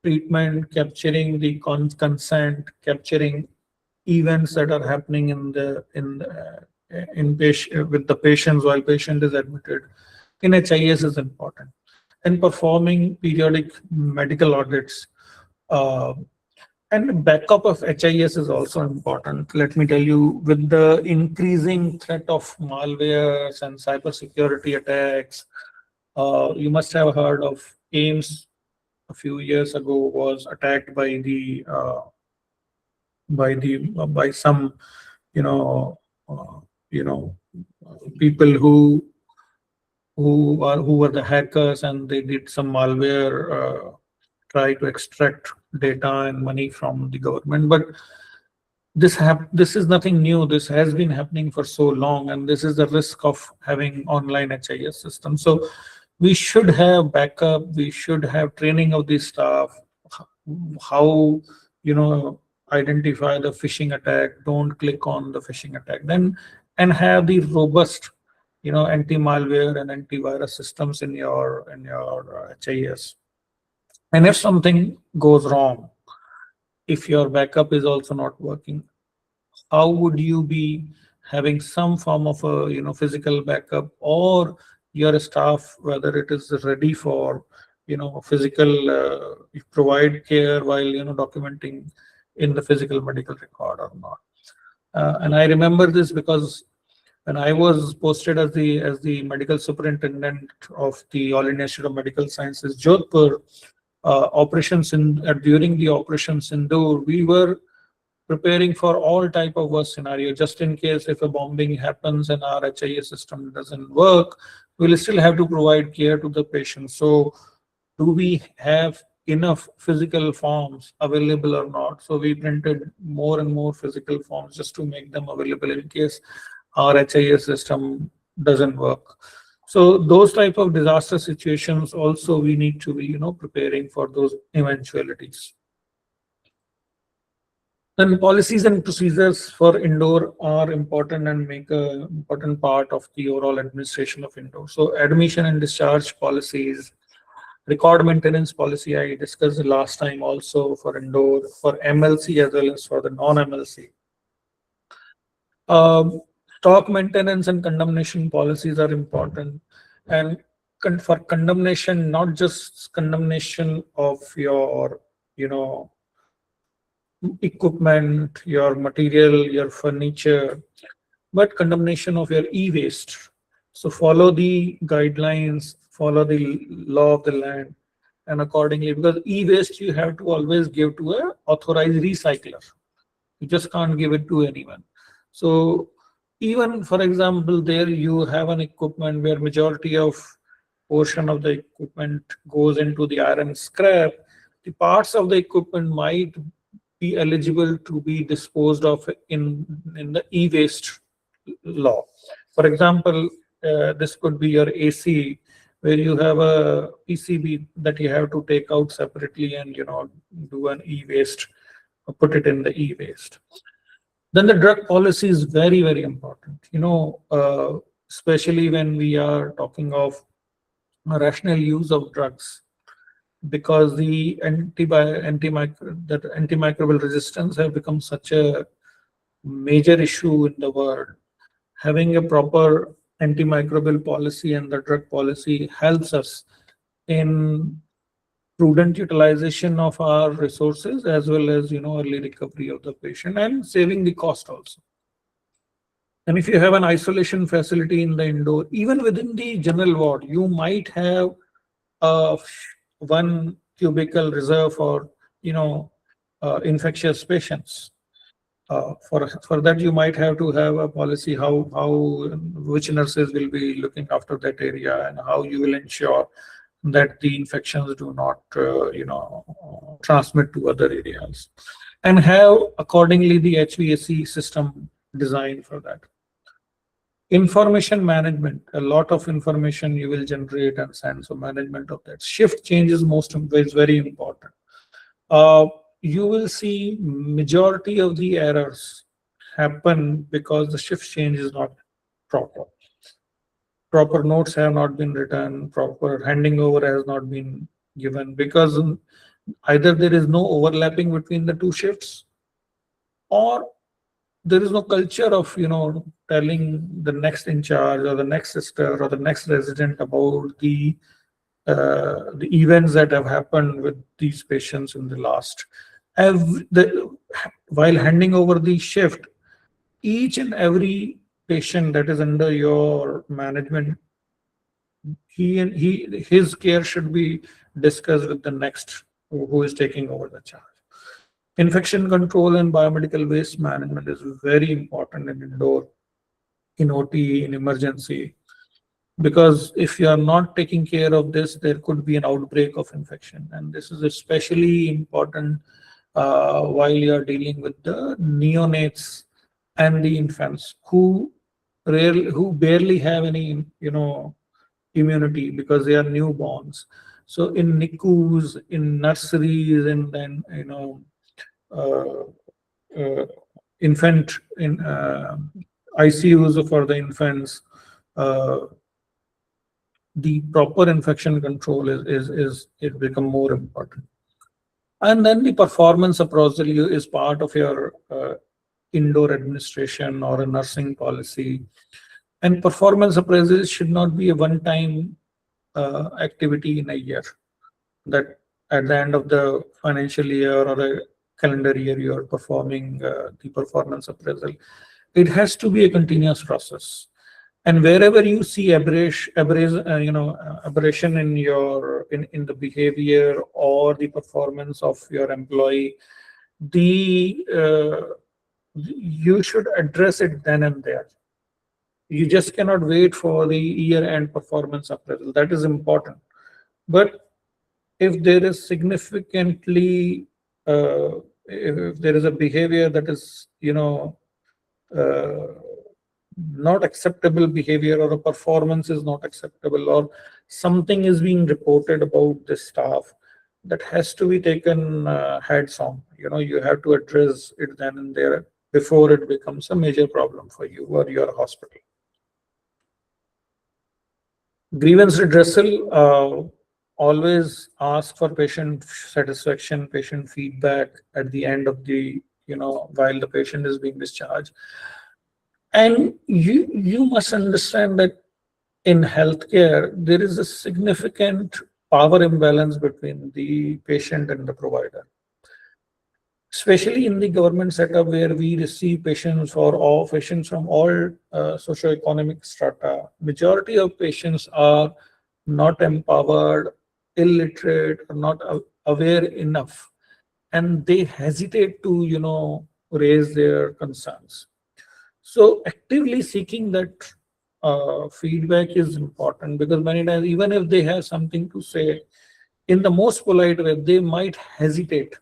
treatment, capturing the consent, capturing events that are happening with the patients while patient is admitted in HIS is important. And performing periodic medical audits and backup of HIS is also important. Let me tell you, with the increasing threat of malwares and cybersecurity attacks, you must have heard of AIMS. A few years ago was attacked by some you know uh, you know people who were the hackers, and they did some malware, try to extract data and money from the government. But this is nothing new. This has been happening for so long, and this is the risk of having online HIS system. So we should have backup. We should have training of the staff, how identify the phishing attack. Don't click on the phishing attack. Then, and have the robust anti-malware and antivirus systems in your HIS. And if something goes wrong, if your backup is also not working, how would you be having some form of a physical backup, or your staff, whether it is ready for physical provide care while documenting in the physical medical record or not. And I remember this because when I was posted as the medical superintendent of the All India Institute of Medical Sciences, Jodhpur, during the Operation Sindoor, we were preparing for all type of worst scenario. Just in case if a bombing happens and our HIS system doesn't work, we'll still have to provide care to the patient. So do we have enough physical forms available or not? So we printed more and more physical forms just to make them available in case our HIS system doesn't work. So those type of disaster situations also we need to be preparing for those eventualities. Then policies and procedures for indoor are important and make an important part of the overall administration of indoor. So admission and discharge policies, record maintenance policy, I discussed last time also for indoor, for MLC as well as for the non-MLC. Stock maintenance and condemnation policies are important. And for condemnation, not just condemnation of your, equipment, your material, your furniture, but condemnation of your e-waste. So follow the guidelines, follow the law of the land, and accordingly, because e-waste you have to always give to a authorized recycler. You just can't give it to anyone. So even, for example, there you have an equipment where majority of portion of the equipment goes into the iron scrap. The parts of the equipment might be eligible to be disposed of in the e-waste law. For example, this could be your AC, where you have a PCB that you have to take out separately and do an e-waste, put it in the e-waste. Then the drug policy is very, very important, especially when we are talking of rational use of drugs, because the antimicrobial resistance have become such a major issue in the world. Having a proper antimicrobial policy and the drug policy helps us in prudent utilization of our resources, as well as early recovery of the patient and saving the cost also. And if you have an isolation facility in the indoor, even within the general ward, you might have uh, one cubicle reserved for infectious patients. For that, you might have to have a policy how which nurses will be looking after that area, and how you will ensure that the infections do not transmit to other areas, and have accordingly the HVAC system designed for that. Information management, a lot of information you will generate and send, so management of that. Shift change is very important. You will see majority of the errors happen because the shift change is not proper. Proper notes have not been written, proper handing over has not been given, because either there is no overlapping between the two shifts, or there is no culture of telling the next in charge or the next sister or the next resident about the events that have happened with these patients in the last. While handing over the shift, each and every patient that is under your management, his care should be discussed with the next who is taking over the charge. Infection control and biomedical waste management is very important in indoor, in OT, in emergency, because if you are not taking care of this, there could be an outbreak of infection. And this is especially important while you are dealing with the neonates and the infants who barely have any immunity because they are newborns. So in NICUs, in nurseries, and then uh, uh, infant in ICUs for the infants, the proper infection control is it become more important. And then the performance appraisal is part of your indoor administration or a nursing policy. And performance appraisal should not be a one-time activity in a year, that at the end of the financial year or a calendar year you are performing the performance appraisal. It has to be a continuous process. And wherever you see aberration in your in the behavior or the performance of your employee, you should address it then and there. You just cannot wait for the year-end performance appraisal. That is important. But if there is significantly, if there is a behavior that is, not acceptable behavior, or a performance is not acceptable, or something is being reported about the staff, that has to be taken heads on. You have to address it then and there before it becomes a major problem for you or your hospital. Grievance redressal, always ask for patient satisfaction, patient feedback at the end of the, while the patient is being discharged. And you must understand that in healthcare, there is a significant power imbalance between the patient and the provider. Especially in the government setup, where we receive patients from all socioeconomic strata. Majority of patients are not empowered, illiterate, or not aware enough, and they hesitate to raise their concerns. So actively seeking that feedback is important, because many times, even if they have something to say in the most polite way, they might hesitate.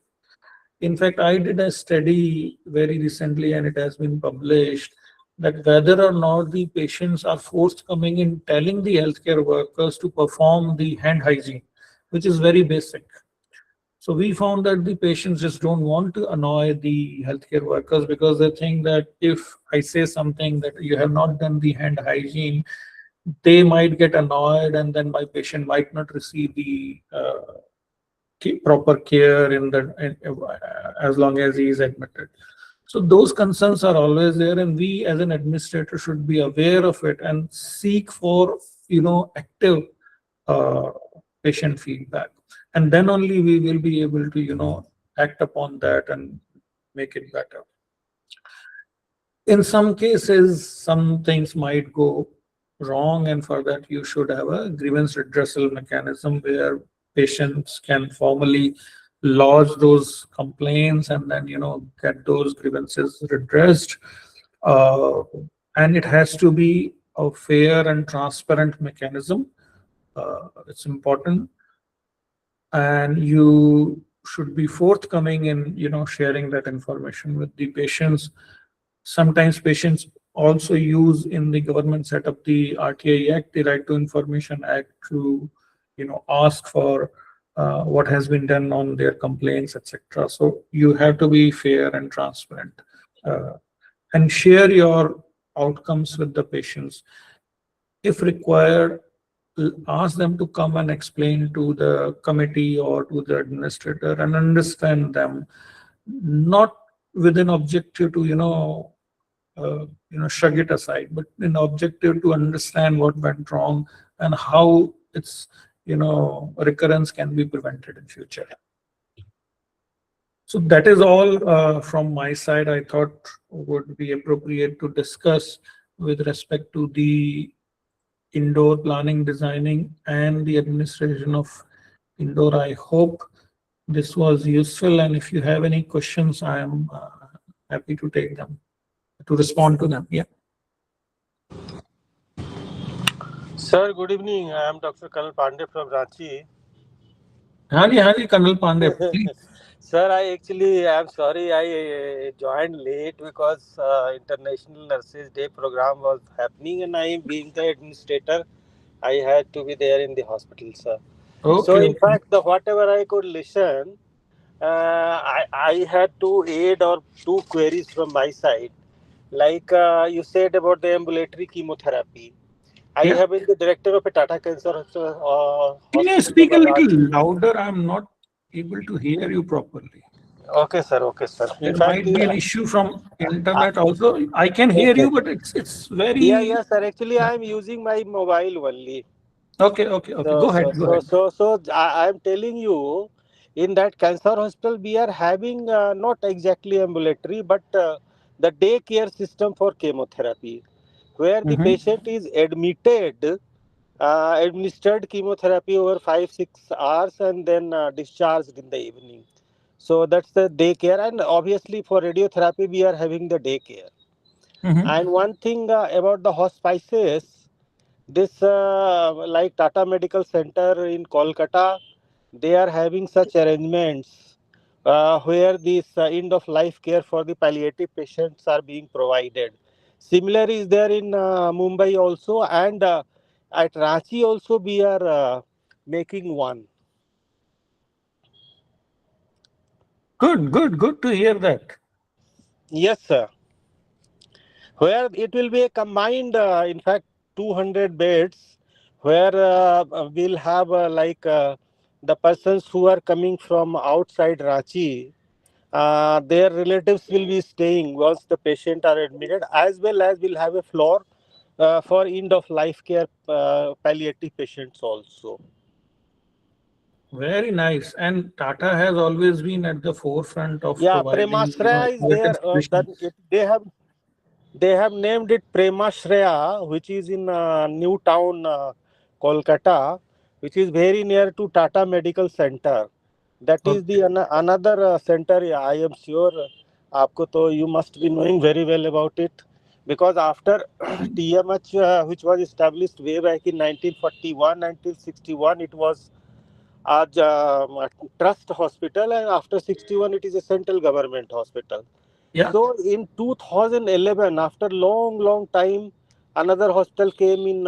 In fact, I did a study very recently, and it has been published, that whether or not the patients are forthcoming in telling the healthcare workers to perform the hand hygiene, which is very basic. So we found that the patients just don't want to annoy the healthcare workers, because they think that if I say something that you have not done the hand hygiene, they might get annoyed, and then my patient might not receive the proper care as long as he is admitted. So those concerns are always there, and we as an administrator should be aware of it and seek for, active uh, patient feedback. And then only we will be able to, act upon that and make it better. In some cases, some things might go wrong, and for that, you should have a grievance redressal mechanism where patients can formally lodge those complaints and then, get those grievances redressed. Uh, and it has to be a fair and transparent mechanism. It's important, and you should be forthcoming in, sharing that information with the patients. Sometimes patients also use in the government setup the RTI Act, the Right to Information Act, to, ask for what has been done on their complaints, etc. So you have to be fair and transparent, uh, and share your outcomes with the patients. If required, ask them to come and explain to the committee or to the administrator and understand them, not with an objective to, shrug it aside, but an objective to understand what went wrong and how its, recurrence can be prevented in future. So that is all from my side. I thought would be appropriate to discuss with respect to the indoor planning, designing, and the administration of indoor. I hope this was useful, and if you have any questions, I am happy to take them, to respond to them. Yeah. Sir, good evening. I am Dr. Colonel Pandey from Ranchi. Hani, Colonel Pandey, please. Sir, I'm sorry I joined late because International Nurses Day program was happening, and I, being the administrator, I had to be there in the hospital, sir. So, Okay, in okay. fact, the whatever I could listen, I had to aid or two queries from my side. Like you said about the ambulatory chemotherapy. I Yeah. have been the director of a Tata Cancer Can you Hospital speak a over little Ranchi. louder? I'm not able to hear you properly. Okay, sir. Okay, sir. In There fact, might be an issue from uh, internet also. I can hear okay. you, but it's Yeah, very. yeah, sir. Actually, Yeah. I am using my mobile only. Okay, okay, okay. So, Go so, ahead, go so, ahead. so, so I am telling you, in that cancer hospital, we are having not exactly ambulatory, but the day care system for chemotherapy, where the Mm-hmm. patient is admitted, administered chemotherapy over 5 6 hours, and then discharged in the evening. So that's the day care, and obviously for radiotherapy, we are having the day care. Mm-hmm. And one thing about the hospices, this like Tata Medical Center in Kolkata, they are having such arrangements where this end of life care for the palliative patients are being provided. Similar is there in Mumbai also, and at Ranchi also we are making one. Good to hear that. Yes, sir. Where it will be a combined, in fact, 200 beds, where we'll have the persons who are coming from outside Ranchi, their relatives will be staying once the patient are admitted, as well as we'll have a floor for end of life care palliative patients also. Very nice. And Tata has always been at the forefront of Yeah, providing, Premashraya is innovative there. solutions. They have named it Prema Shreya, which is in New Town, Kolkata, which is very near to Tata Medical Center. That is Okay. the another center. Yeah, I am sure आपको तो you must be knowing very well about it, because after TMH, which was established way back in 1941 until 61, it was a trust hospital, and after 61 it is a central government hospital. Yeah. So in 2011, after long time, another hospital came in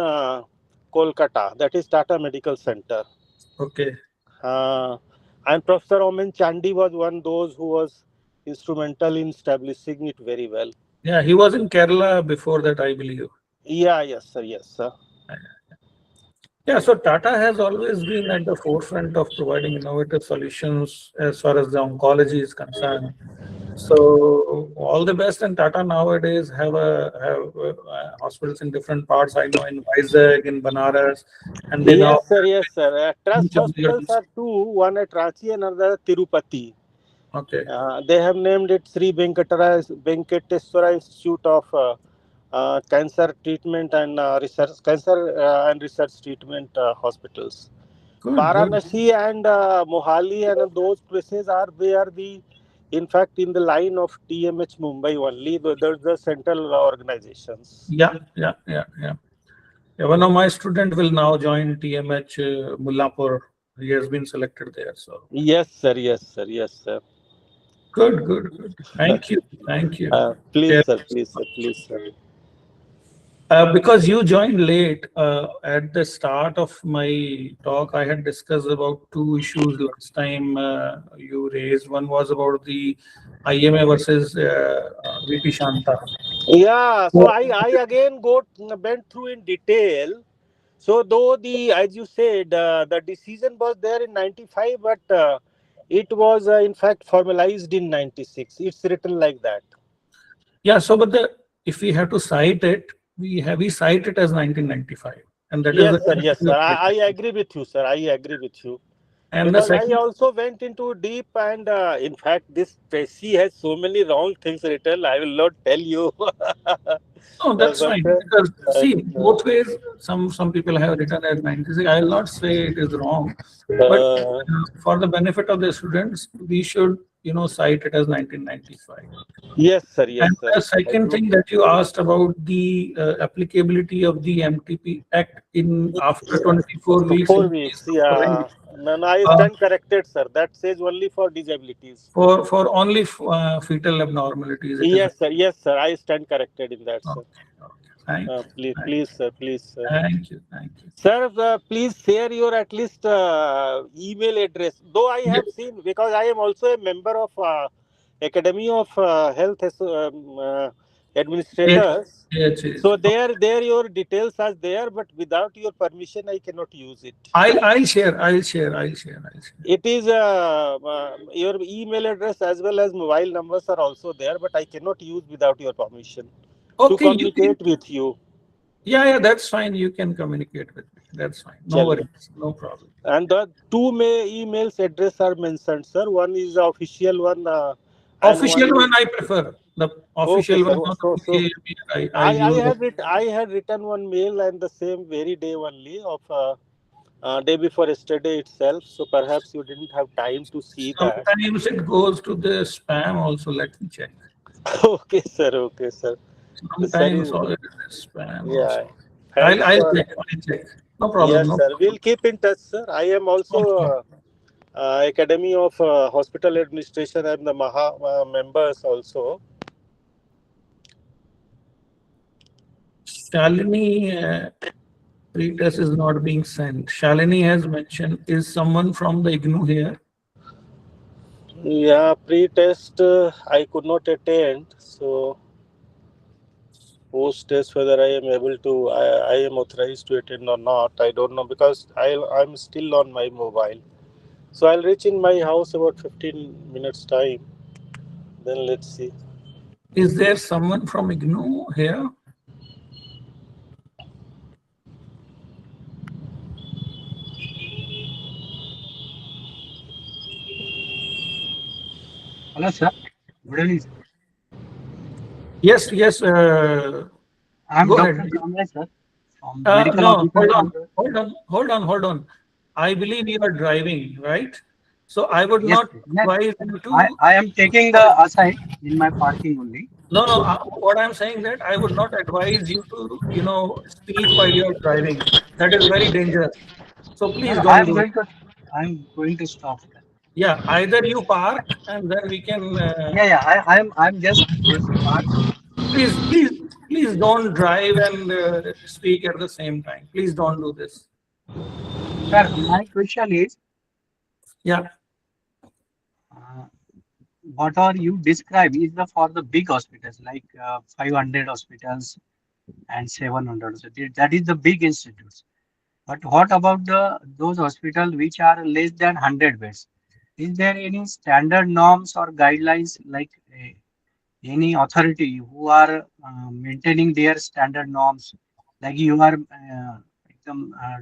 Kolkata, that is Tata Medical Center. Okay. Uh, and Professor Omen Chandy was one those who was instrumental in establishing it very well. Yeah, he was in Kerala before that, I believe. Yeah, yes, sir, yes, sir. Yeah, so Tata has always been at the forefront of providing innovative solutions as far as the oncology is concerned. So all the best. And Tata nowadays have hospitals in different parts. I know in Vizag, in Banaras, and they now Yes, sir. Yes, sir. in Trust Chandigarh. hospitals are two. One at Ranchi, another at Tirupati. Okay, They have named it Sri Venkateswara Institute of Cancer Treatment and Research, Cancer and Research Treatment Hospitals. good, good. Varanasi and Mohali and those places are where in fact, in the line of TMH Mumbai only, there's the central organizations. Yeah, yeah, yeah, yeah. Yeah, one of my student will now join TMH Mullapur. He has been selected there. So Yes, sir. Yes, sir. Yes, sir. good, good, good. Thank you, thank you. Please, Yeah. sir. Please, sir. Please, sir. Because you joined late, at the start of my talk, I had discussed about two issues last time you raised. One was about the IMA versus VP Shanta. Yeah. So So, I again went through in detail. So though as you said, the decision was there in 95, but it was in fact formalized in 96. It's written like that. yeah, so but if we have to cite it, we cite it as 1995, and that is Yes, the sir. Yes, sir. I citation. agree with you, sir. I agree with you. And the Because I second, also went into deep and in fact this Tracy has so many wrong things written. I will not tell you. oh, that's But fine. Because see, uh, both ways, some people have written as 96. I will not say it is wrong, but uh, for the benefit of the students, we should, cite it as 1995. yes, sir. Yes, And sir. the I second thing totally. that you asked about the applicability of the MTP Act in after 24 For weeks four in case weeks, of yeah. rape, No, no, I uh, stand corrected, sir. That says only for disabilities. for only fetal abnormalities, it is. Yes, sir. Yes, sir. I stand corrected in that, sir. Okay, okay. Thank you. Please, Thank please, you. sir. Please, sir. Thank you. Thank you. Sir, please share your at least email address. Though I Yeah, have seen, because I am also a member of Academy of Health yeah, Administrators. yeah, yeah. So there your details are there, but without your permission, I cannot use it. I'll share. I'll share. I'll share. I'll share. It is your email address as well as mobile numbers are also there, but I cannot use without your permission to Okay, you can. communicate with you. Yeah, yeah, that's fine. You can communicate with me. That's fine. No Chalo. worries. No problem. And the two emails address are mentioned, sir. One is the official one, and one Official is one I prefer. The okay, official sir. one on So I use it. I had written one mail and the same very day only of day before yesterday itself. So perhaps you didn't have time to see that. Sometimes it goes to the spam also. Let me check. Okay, sir. Okay, sir. Sir Sometimes is all it is spam also. yeah. Thanks I'll for check. I'll check. No problem. yes, No sir. problem. We'll keep in touch, sir. I am No also problem. Academy of Hospital Administration. I'm the Maha members also. Shalini pretest is not being sent. Shalini has mentioned, is someone from the IGNOU here? Yeah, pre-test I could not attend, so post-test whether I am able to, I am authorized to attend or not. I don't know because I'm still on my mobile. So I'll reach in my house about 15 minutes time. Then let's see. Is there someone from IGNOU here? Hello, sir. Good evening, sir. Yes, yes. I'm Go Dr. ahead. Kamle, sir, from the medical No, officer. Counter. hold on. I believe you are driving, right? So I would Yes, not sir. Yes, advise you I, to. I am taking the aside in my parking only. No, no. What I'm saying that I would not advise you to, speak while you're driving. That is very dangerous. So No, please no, don't do it. I'm going to stop, sir. Yeah, either you park and then we can. Yeah, I'm just this park. Please don't drive and speak at the same time. Please don't do this. Sir, my question is, Yeah. uh, what are you describe is the for the big hospitals like 500 hospitals and 700. So that is the big institutes. But what about those hospitals which are less than 100 beds? is there any standard norms or guidelines like any authority who are maintaining their standard norms? Like you are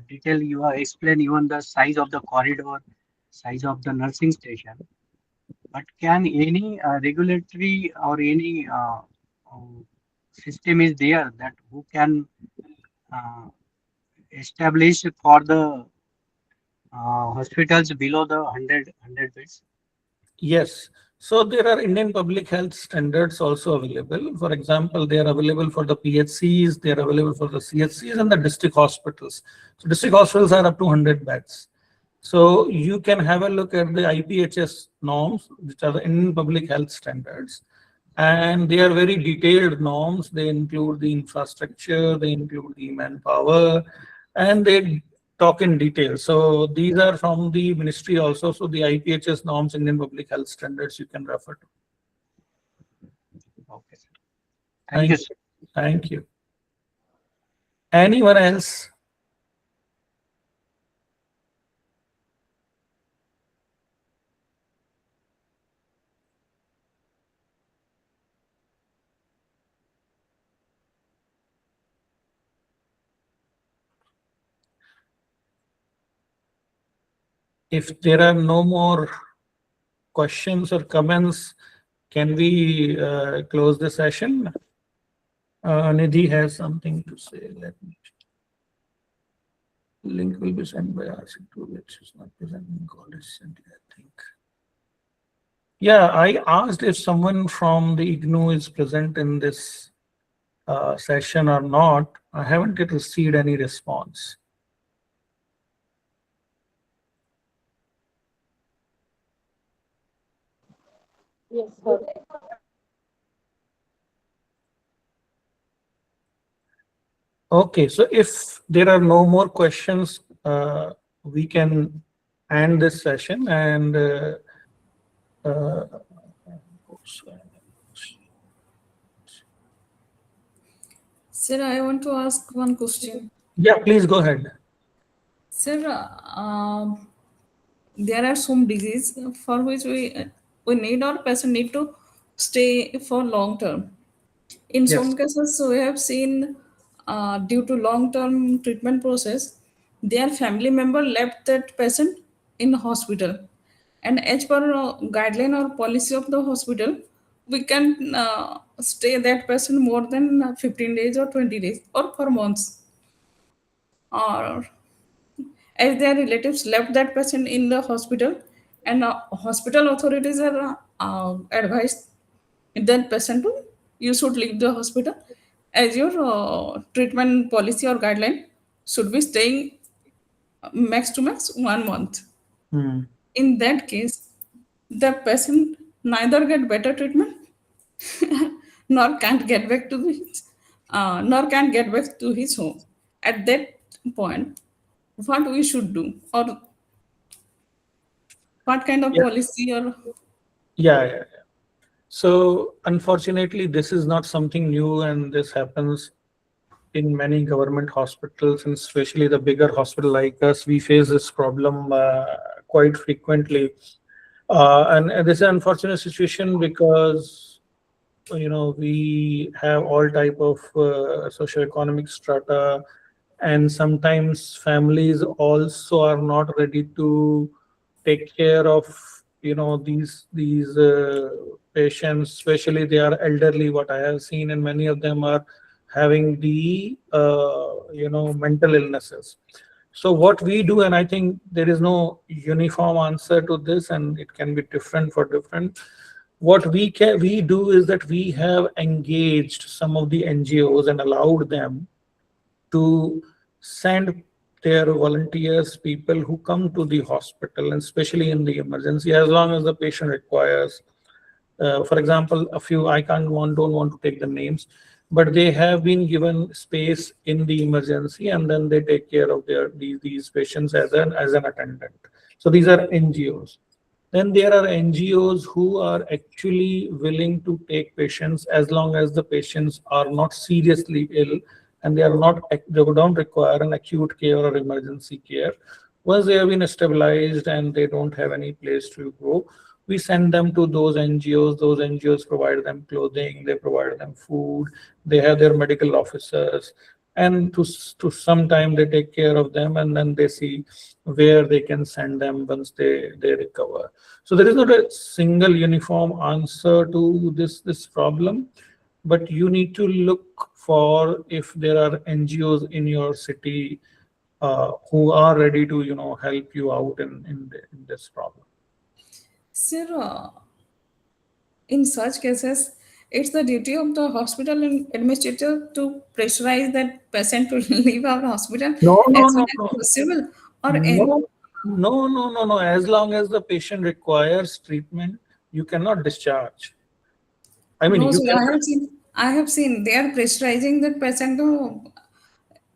detail, you are explain even the size of the corridor, size of the nursing station. But can any regulatory or any system is there that who can uh, establish for the hospitals below the 100 beds? Yes. So there are Indian public health standards also available. For example, they are available for the PHCs, they are available for the CHCs and the district hospitals. So district hospitals are up to 100 beds. So you can have a look at the IPHS norms, which are the Indian public health standards. And they are very detailed norms. They include the infrastructure, they include the manpower, and they talk in detail. So these are from the ministry also. So the IPHS norms, Indian public health standards, you can refer to. Okay, sir. Thank you, sir. Thank you. Anyone else? If there are no more questions or comments, can we close the session? Nidhi has something to say. Let me. Link will be sent by IGNOU, which is not present in college, I think. Yeah, I asked if someone from the IGNOU is present in this session or not. I haven't yet received any response. Yes, sir. Okay, so if there are no more questions, we can end this session and Sir, I want to ask one question. yeah, please go ahead. Sir, there are some diseases for which we need our patient need to stay for long term. In Yes. some cases, we have seen due to long term treatment process, their family member left that patient in hospital, and as per guideline or policy of the hospital, we can stay that patient more than 15 days or 20 days or for months, or as their relatives left that patient in the hospital, and hospital authorities are advised that patient to you should leave the hospital as your treatment policy or guideline should be staying max to max 1 month. Hmm. In that case, the patient neither get better treatment nor can't get back to his home. At that point, what we should do, or what kind of Yeah. policy, or Yeah. So unfortunately, this is not something new, and this happens in many government hospitals, and especially the bigger hospital like us. We face this problem quite frequently, and this is an unfortunate situation because we have all type of socioeconomic strata, and sometimes families also are not ready to take care of these patients, especially they are elderly. What I have seen, and many of them are having the mental illnesses. So what we do, and I think there is no uniform answer to this, and it can be different for different. What we do is that we have engaged some of the NGOs and allowed them to send their volunteers, people who come to the hospital, and especially in the emergency, as long as the patient requires. For example, I don't want to take the names, but they have been given space in the emergency, and then they take care of these patients as an attendant. So these are NGOs. Then there are NGOs who are actually willing to take patients as long as the patients are not seriously ill and they don't require an acute care or emergency care. Once they have been stabilized and they don't have any place to go, we send them to those NGOs. Those NGOs provide them clothing, they provide them food, they have their medical officers, and to some time they take care of them, and then they see where they can send them once they recover. So there is not a single uniform answer to this problem, but you need to look for if there are NGOs in your city who are ready to help you out in this problem. Sir, in such cases, it's the duty of the hospital administrator to pressurize that patient to leave our hospital No, no, as soon no, as no. possible, or No. As long as the patient requires treatment, you cannot discharge. I mean, no, you sir, can. I have seen they are pressurizing that patient to,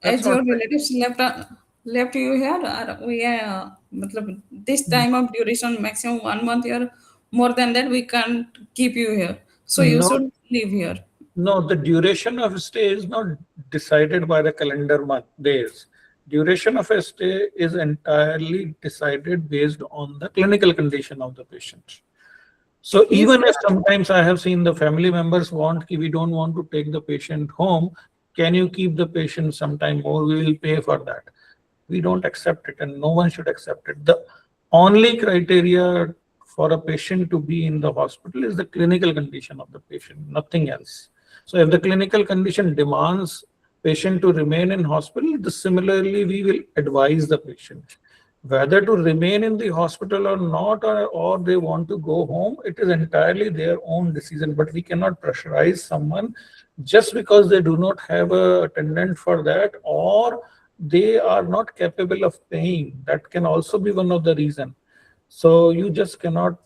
That's as your not right. relatives left you here, or we matlab, this time of duration, maximum 1 month here, more than that, we can't keep you here. So you No, should leave here. no, the duration of stay is not decided by the calendar month days. Duration of a stay is entirely decided based on the clinical condition of the patient. So Yes, even if sometimes I have seen the family members we don't want to take the patient home, can you keep the patient sometime more? We will pay for that. We don't accept it, and no one should accept it. The only criteria for a patient to be in the hospital is the clinical condition of the patient, nothing else. So if the clinical condition demands patient to remain in hospital, similarly we will advise the patient whether to remain in the hospital or not, or they want to go home. It is entirely their own decision, but we cannot pressurize someone just because they do not have a attendant for that, or they are not capable of paying. That can also be one of the reason. So you just cannot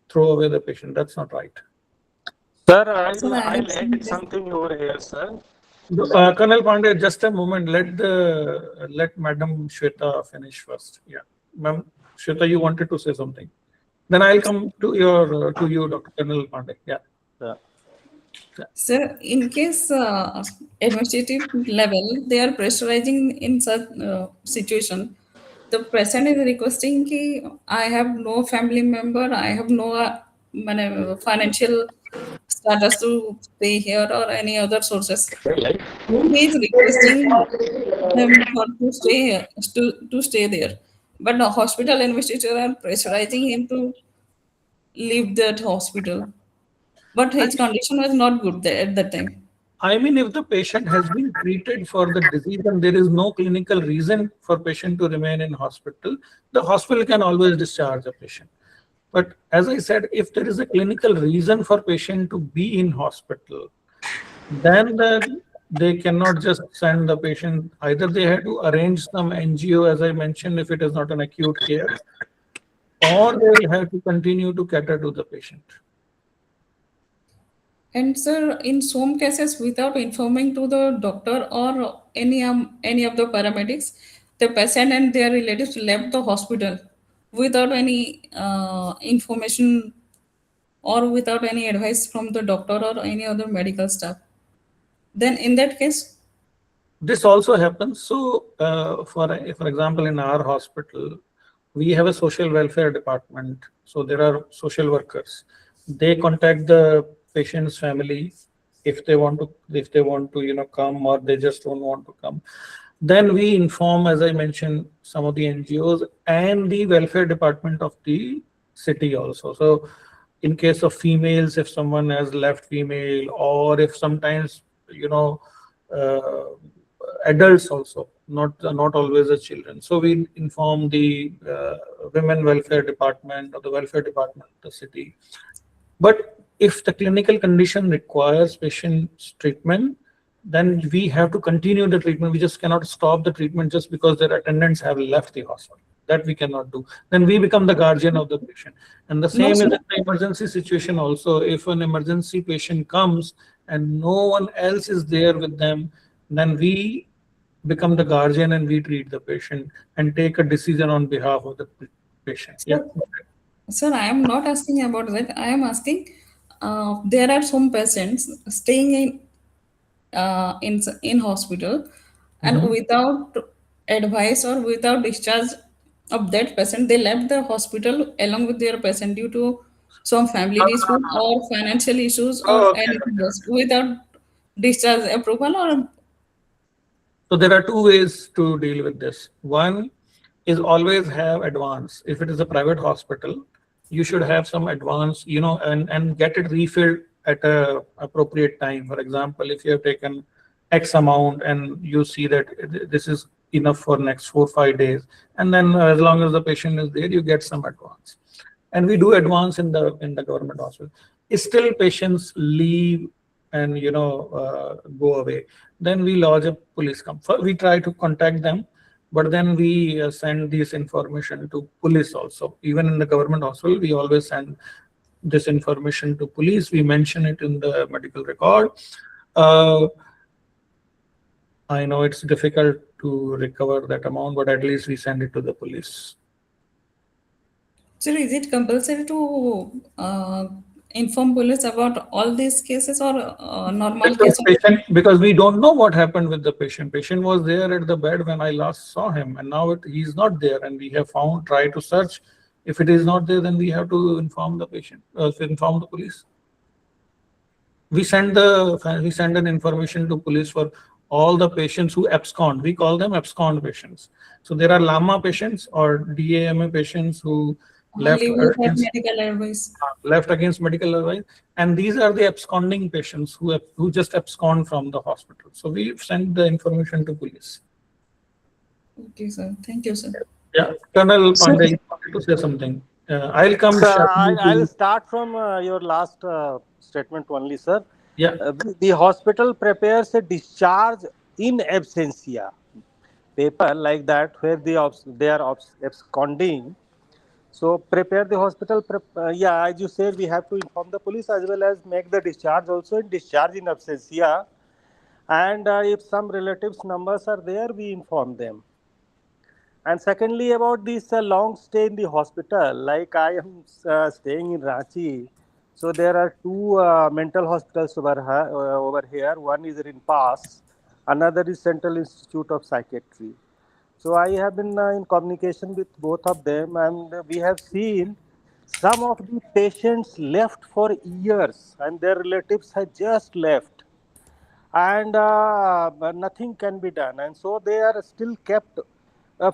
throw away the patient. That's not right. Sir, sir, I have I'll seen add that. something over here, sir. Colonel Pandey, just a moment. Let Madam Shweta finish first. Yeah, Ma'am Shweta, you wanted to say something. Then I'll come to you, Dr. Colonel Pandey. Yeah. Sir, in case administrative level, they are pressurizing in such situation. The patient is requesting ki I have no family member, I have no financial status to pay here or any other sources. So he is requesting them for to stay here, to stay there. But the hospital administrator are pressurizing him to leave that hospital. But his condition was not good there at that time. I mean, if the patient has been treated for the disease and there is no clinical reason for patient to remain in hospital, the hospital can always discharge the patient. But as I said, if there is a clinical reason for patient to be in hospital, then they cannot just send the patient. Either they have to arrange some NGO, as I mentioned, if it is not an acute care, or they will have to continue to cater to the patient. And sir, in some cases, without informing to the doctor or any of the paramedics, the patient and their relatives left the hospital without any information or without any advice from the doctor or any other medical staff. Then, in that case, This also happens. So, for example, in our hospital, we have a social welfare department. So there are social workers. They contact the patient's family if they want to come, or they just don't want to come. Then we inform, as I mentioned, some of the NGOs and the welfare department of the city also. So in case of females, if someone has left female, or if sometimes uh, adults also, not always the children. So we inform the women welfare department or the welfare department of the city. But if the clinical condition requires patient's treatment, then we have to continue the treatment. We just cannot stop the treatment just because their attendants have left the hospital. That we cannot do. Then we become the guardian of the patient. And the no, same is in sir. the emergency situation also. If an emergency patient comes and no one else is there with them, then we become the guardian and we treat the patient and take a decision on behalf of the patient. Yeah. Sir, I am not asking about that. I am asking there are some patients staying in hospital and Mhm. without advice or without discharge of that patient, they left the hospital along with their patient due to some family dispute or financial issues or Oh, okay. anything else without discharge approval or So there are two ways to deal with this. One is always have advance. If it is a private hospital, you should have some advance, and get it refilled at a appropriate time. For example, if you have taken X amount and you see that this is enough for next 4 or 5 days, and then as long as the patient is there, you get some advance. And we do advance in the government hospital. Still, patients leave and go away. Then we lodge a police complaint. We try to contact them, but then we send this information to police also. Even in the government hospital, we always send this information to police. We mention it in the medical record. I know it's difficult to recover that amount, but at least we send it to the police. so is it compulsory to inform police about all these cases or normal cases? Because we don't know what happened with the patient. Patient was there at the bed when I last saw him, and now he's not there. And we have tried to search. If it is not there, then we have to inform the patient, inform the police. We send an information to police for all the patients who abscond. We call them abscond patients. So there are LAMA patients or DAMA patients who left against medical advice, and these are the absconding patients who just abscond from the hospital. So we send the information to police. Okay, sir. Thank you, sir. Yeah, Colonel Pandey, you wanted to say something. I'll come. Sir, I'll start from your last statement only, sir. Yeah. The hospital prepares a discharge in absentia paper like that where they are absconding. So prepare the hospital. Yeah, as you said, we have to inform the police as well as make the discharge also in discharge in absentia. And if some relatives numbers are there, we inform them. And secondly, about this long stay in the hospital, like I am staying in Ranchi. So there are two mental hospitals over here. One is in Pass, another is Central Institute of Psychiatry. So I have been in communication with both of them, and we have seen some of the patients left for years and their relatives have just left, and nothing can be done. And so they are still kept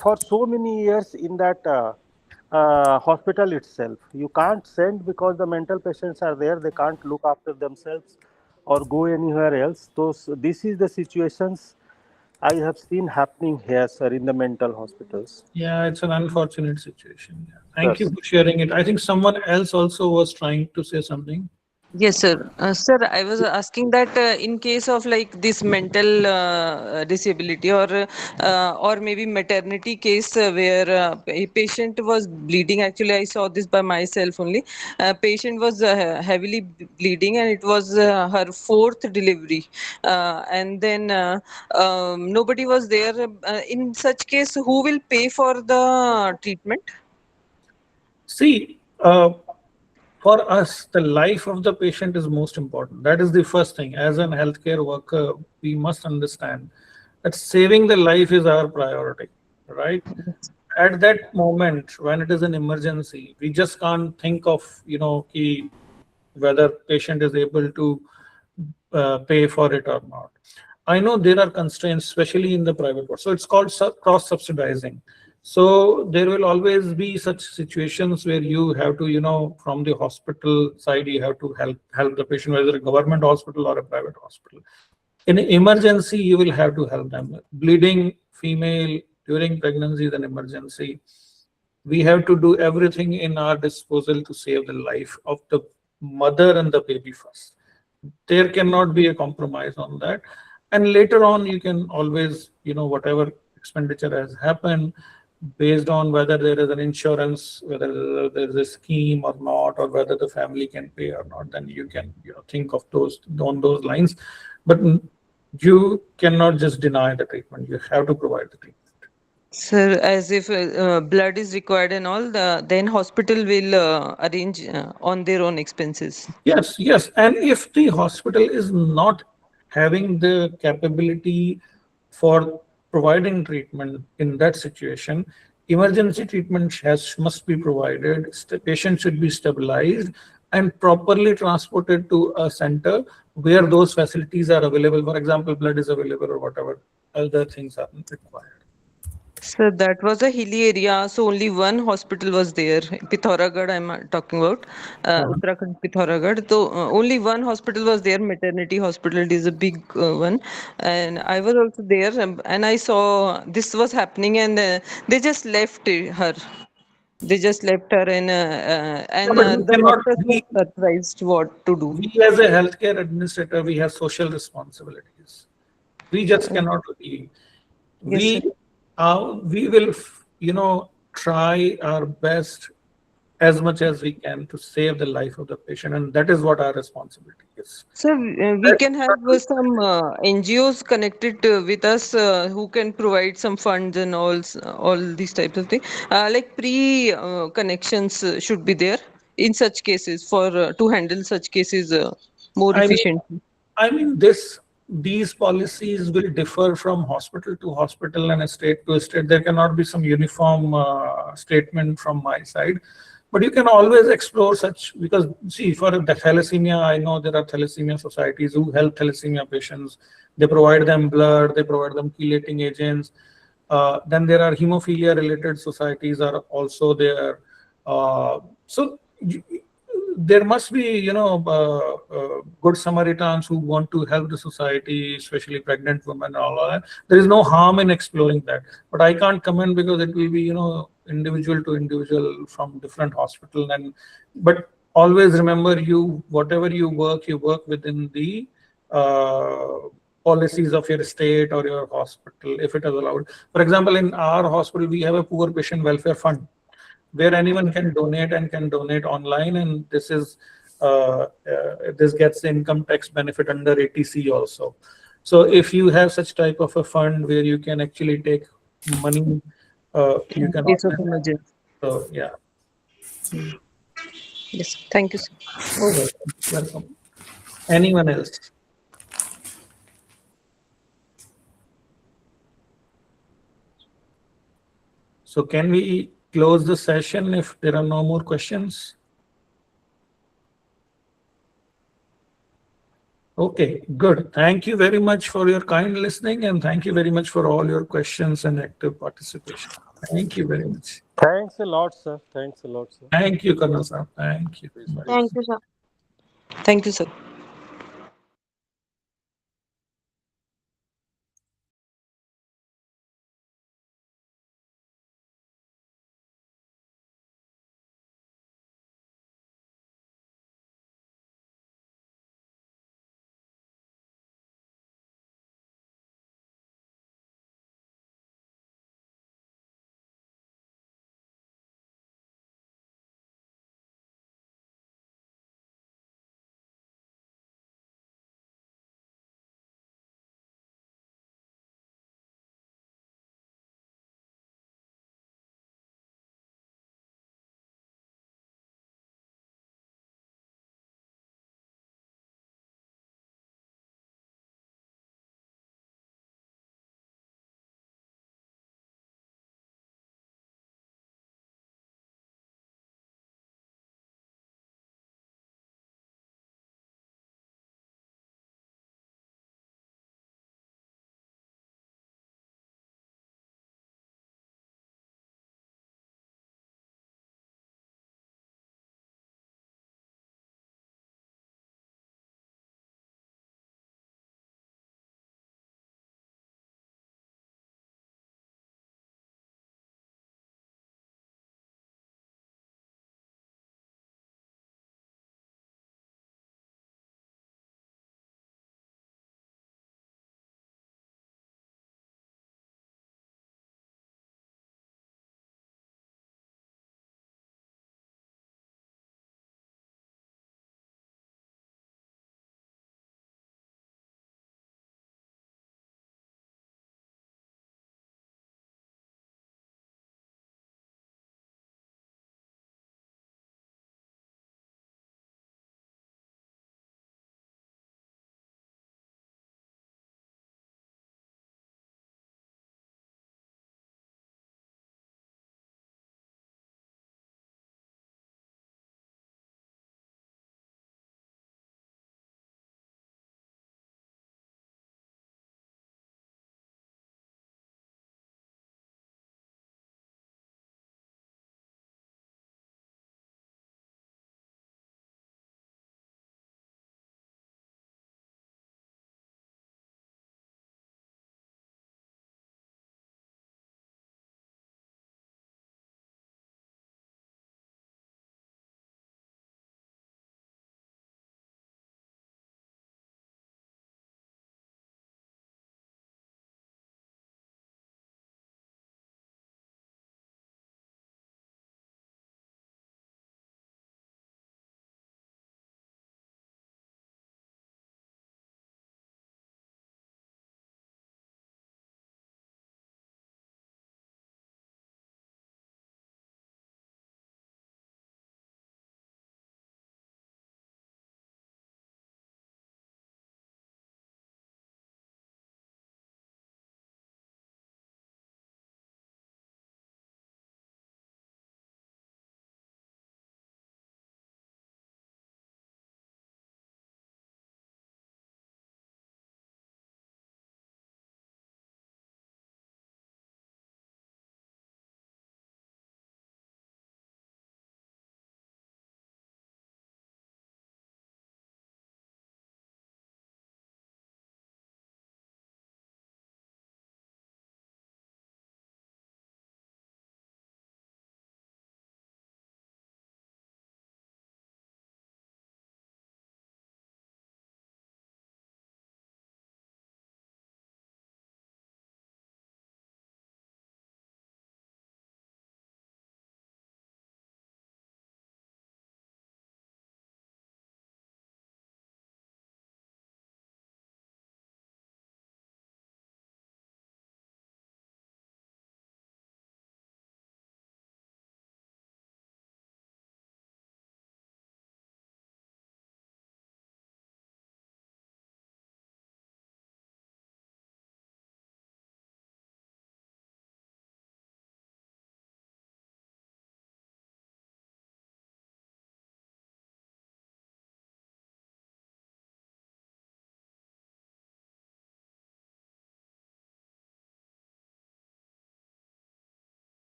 for so many years in that hospital itself. You can't send because the mental patients are there. They can't look after themselves or go anywhere else. So this is the situations I have seen happening here, sir, in the mental hospitals. Yeah, it's an unfortunate situation. Yeah. Thank you for sharing it. I think someone else also was trying to say something. Yes, sir. Sir, I was asking that in case of like this mental disability or maybe maternity case where a patient was bleeding. Actually, I saw this by myself only. Patient was heavily bleeding, and it was her fourth delivery. And then nobody was there. In such case, who will pay for the treatment? See, for us, the life of the patient is most important. That is the first thing. As an healthcare worker, we must understand that saving the life is our priority, right? At that moment, when it is an emergency, we just can't think of, whether patient is able to pay for it or not. I know there are constraints, especially in the private world. So it's called cross-subsidizing. So there will always be such situations where you have to, from the hospital side, you have to help the patient, whether a government hospital or a private hospital. In an emergency, you will have to help them. Bleeding female during pregnancy is an emergency. We have to do everything in our disposal to save the life of the mother and the baby first. There cannot be a compromise on that. And later on, you can always, whatever expenditure has happened, based on whether there is an insurance, whether there is a scheme or not, or whether the family can pay or not, then you can think of those on those lines. But you cannot just deny the treatment. You have to provide the treatment. Sir, as if blood is required and all, then hospital will arrange on their own expenses. Yes. And if the hospital is not having the capability for providing treatment in that situation, emergency treatment must be provided. Patient should be stabilized and properly transported to a center where those facilities are available. For example, blood is available or whatever other things are required. So that was a hilly area, so only one hospital was there. Pithoragarh, I'm talking about. Uttarakhand, Pithoragarh. So only one hospital was there. Maternity hospital, it is a big one, and I was also there, and I saw this was happening, and they just left her. They just left her, and But we the cannot, doctors were surprised what to do. we as a healthcare administrator, we have social responsibilities. We just cannot leave. Yes, sir. We will, try our best as much as we can to save the life of the patient, and that is what our responsibility is. So we can have some NGOs connected with us who can provide some funds and all these types of things. Like pre-connections should be there in such cases for to handle such cases more I mean, efficiently. these policies will differ from hospital to hospital and state to state. There cannot be some uniform statement from my side, but you can always explore such, because see, for the thalassemia, I know there are thalassemia societies who help thalassemia patients. They provide them blood, they provide them chelating agents. Then there are hemophilia related societies are also there. So there must be, good Samaritans who want to help the society, especially pregnant women and all that. There is no harm in exploring that, but I can't comment because it will be, individual to individual from different hospital. But always remember, whatever you work within the policies of your state or your hospital, if it is allowed. For example, in our hospital, we have a poor patient welfare fund, where anyone can donate and can donate online, and this gets the income tax benefit under ATC also. So if you have such type of a fund where you can actually take money, you can. Case of emergency. So yeah. Yes. Thank you, sir. Oh, welcome. Anyone else? So can we close the session if there are no more questions? Okay, good. Thank you very much for your kind listening, and thank you very much for all your questions and active participation. Thank you very much. Thanks a lot, sir. Thanks a lot, sir. Thank you, Karna sir. Thank you. Thank you, sir. Thank you, sir.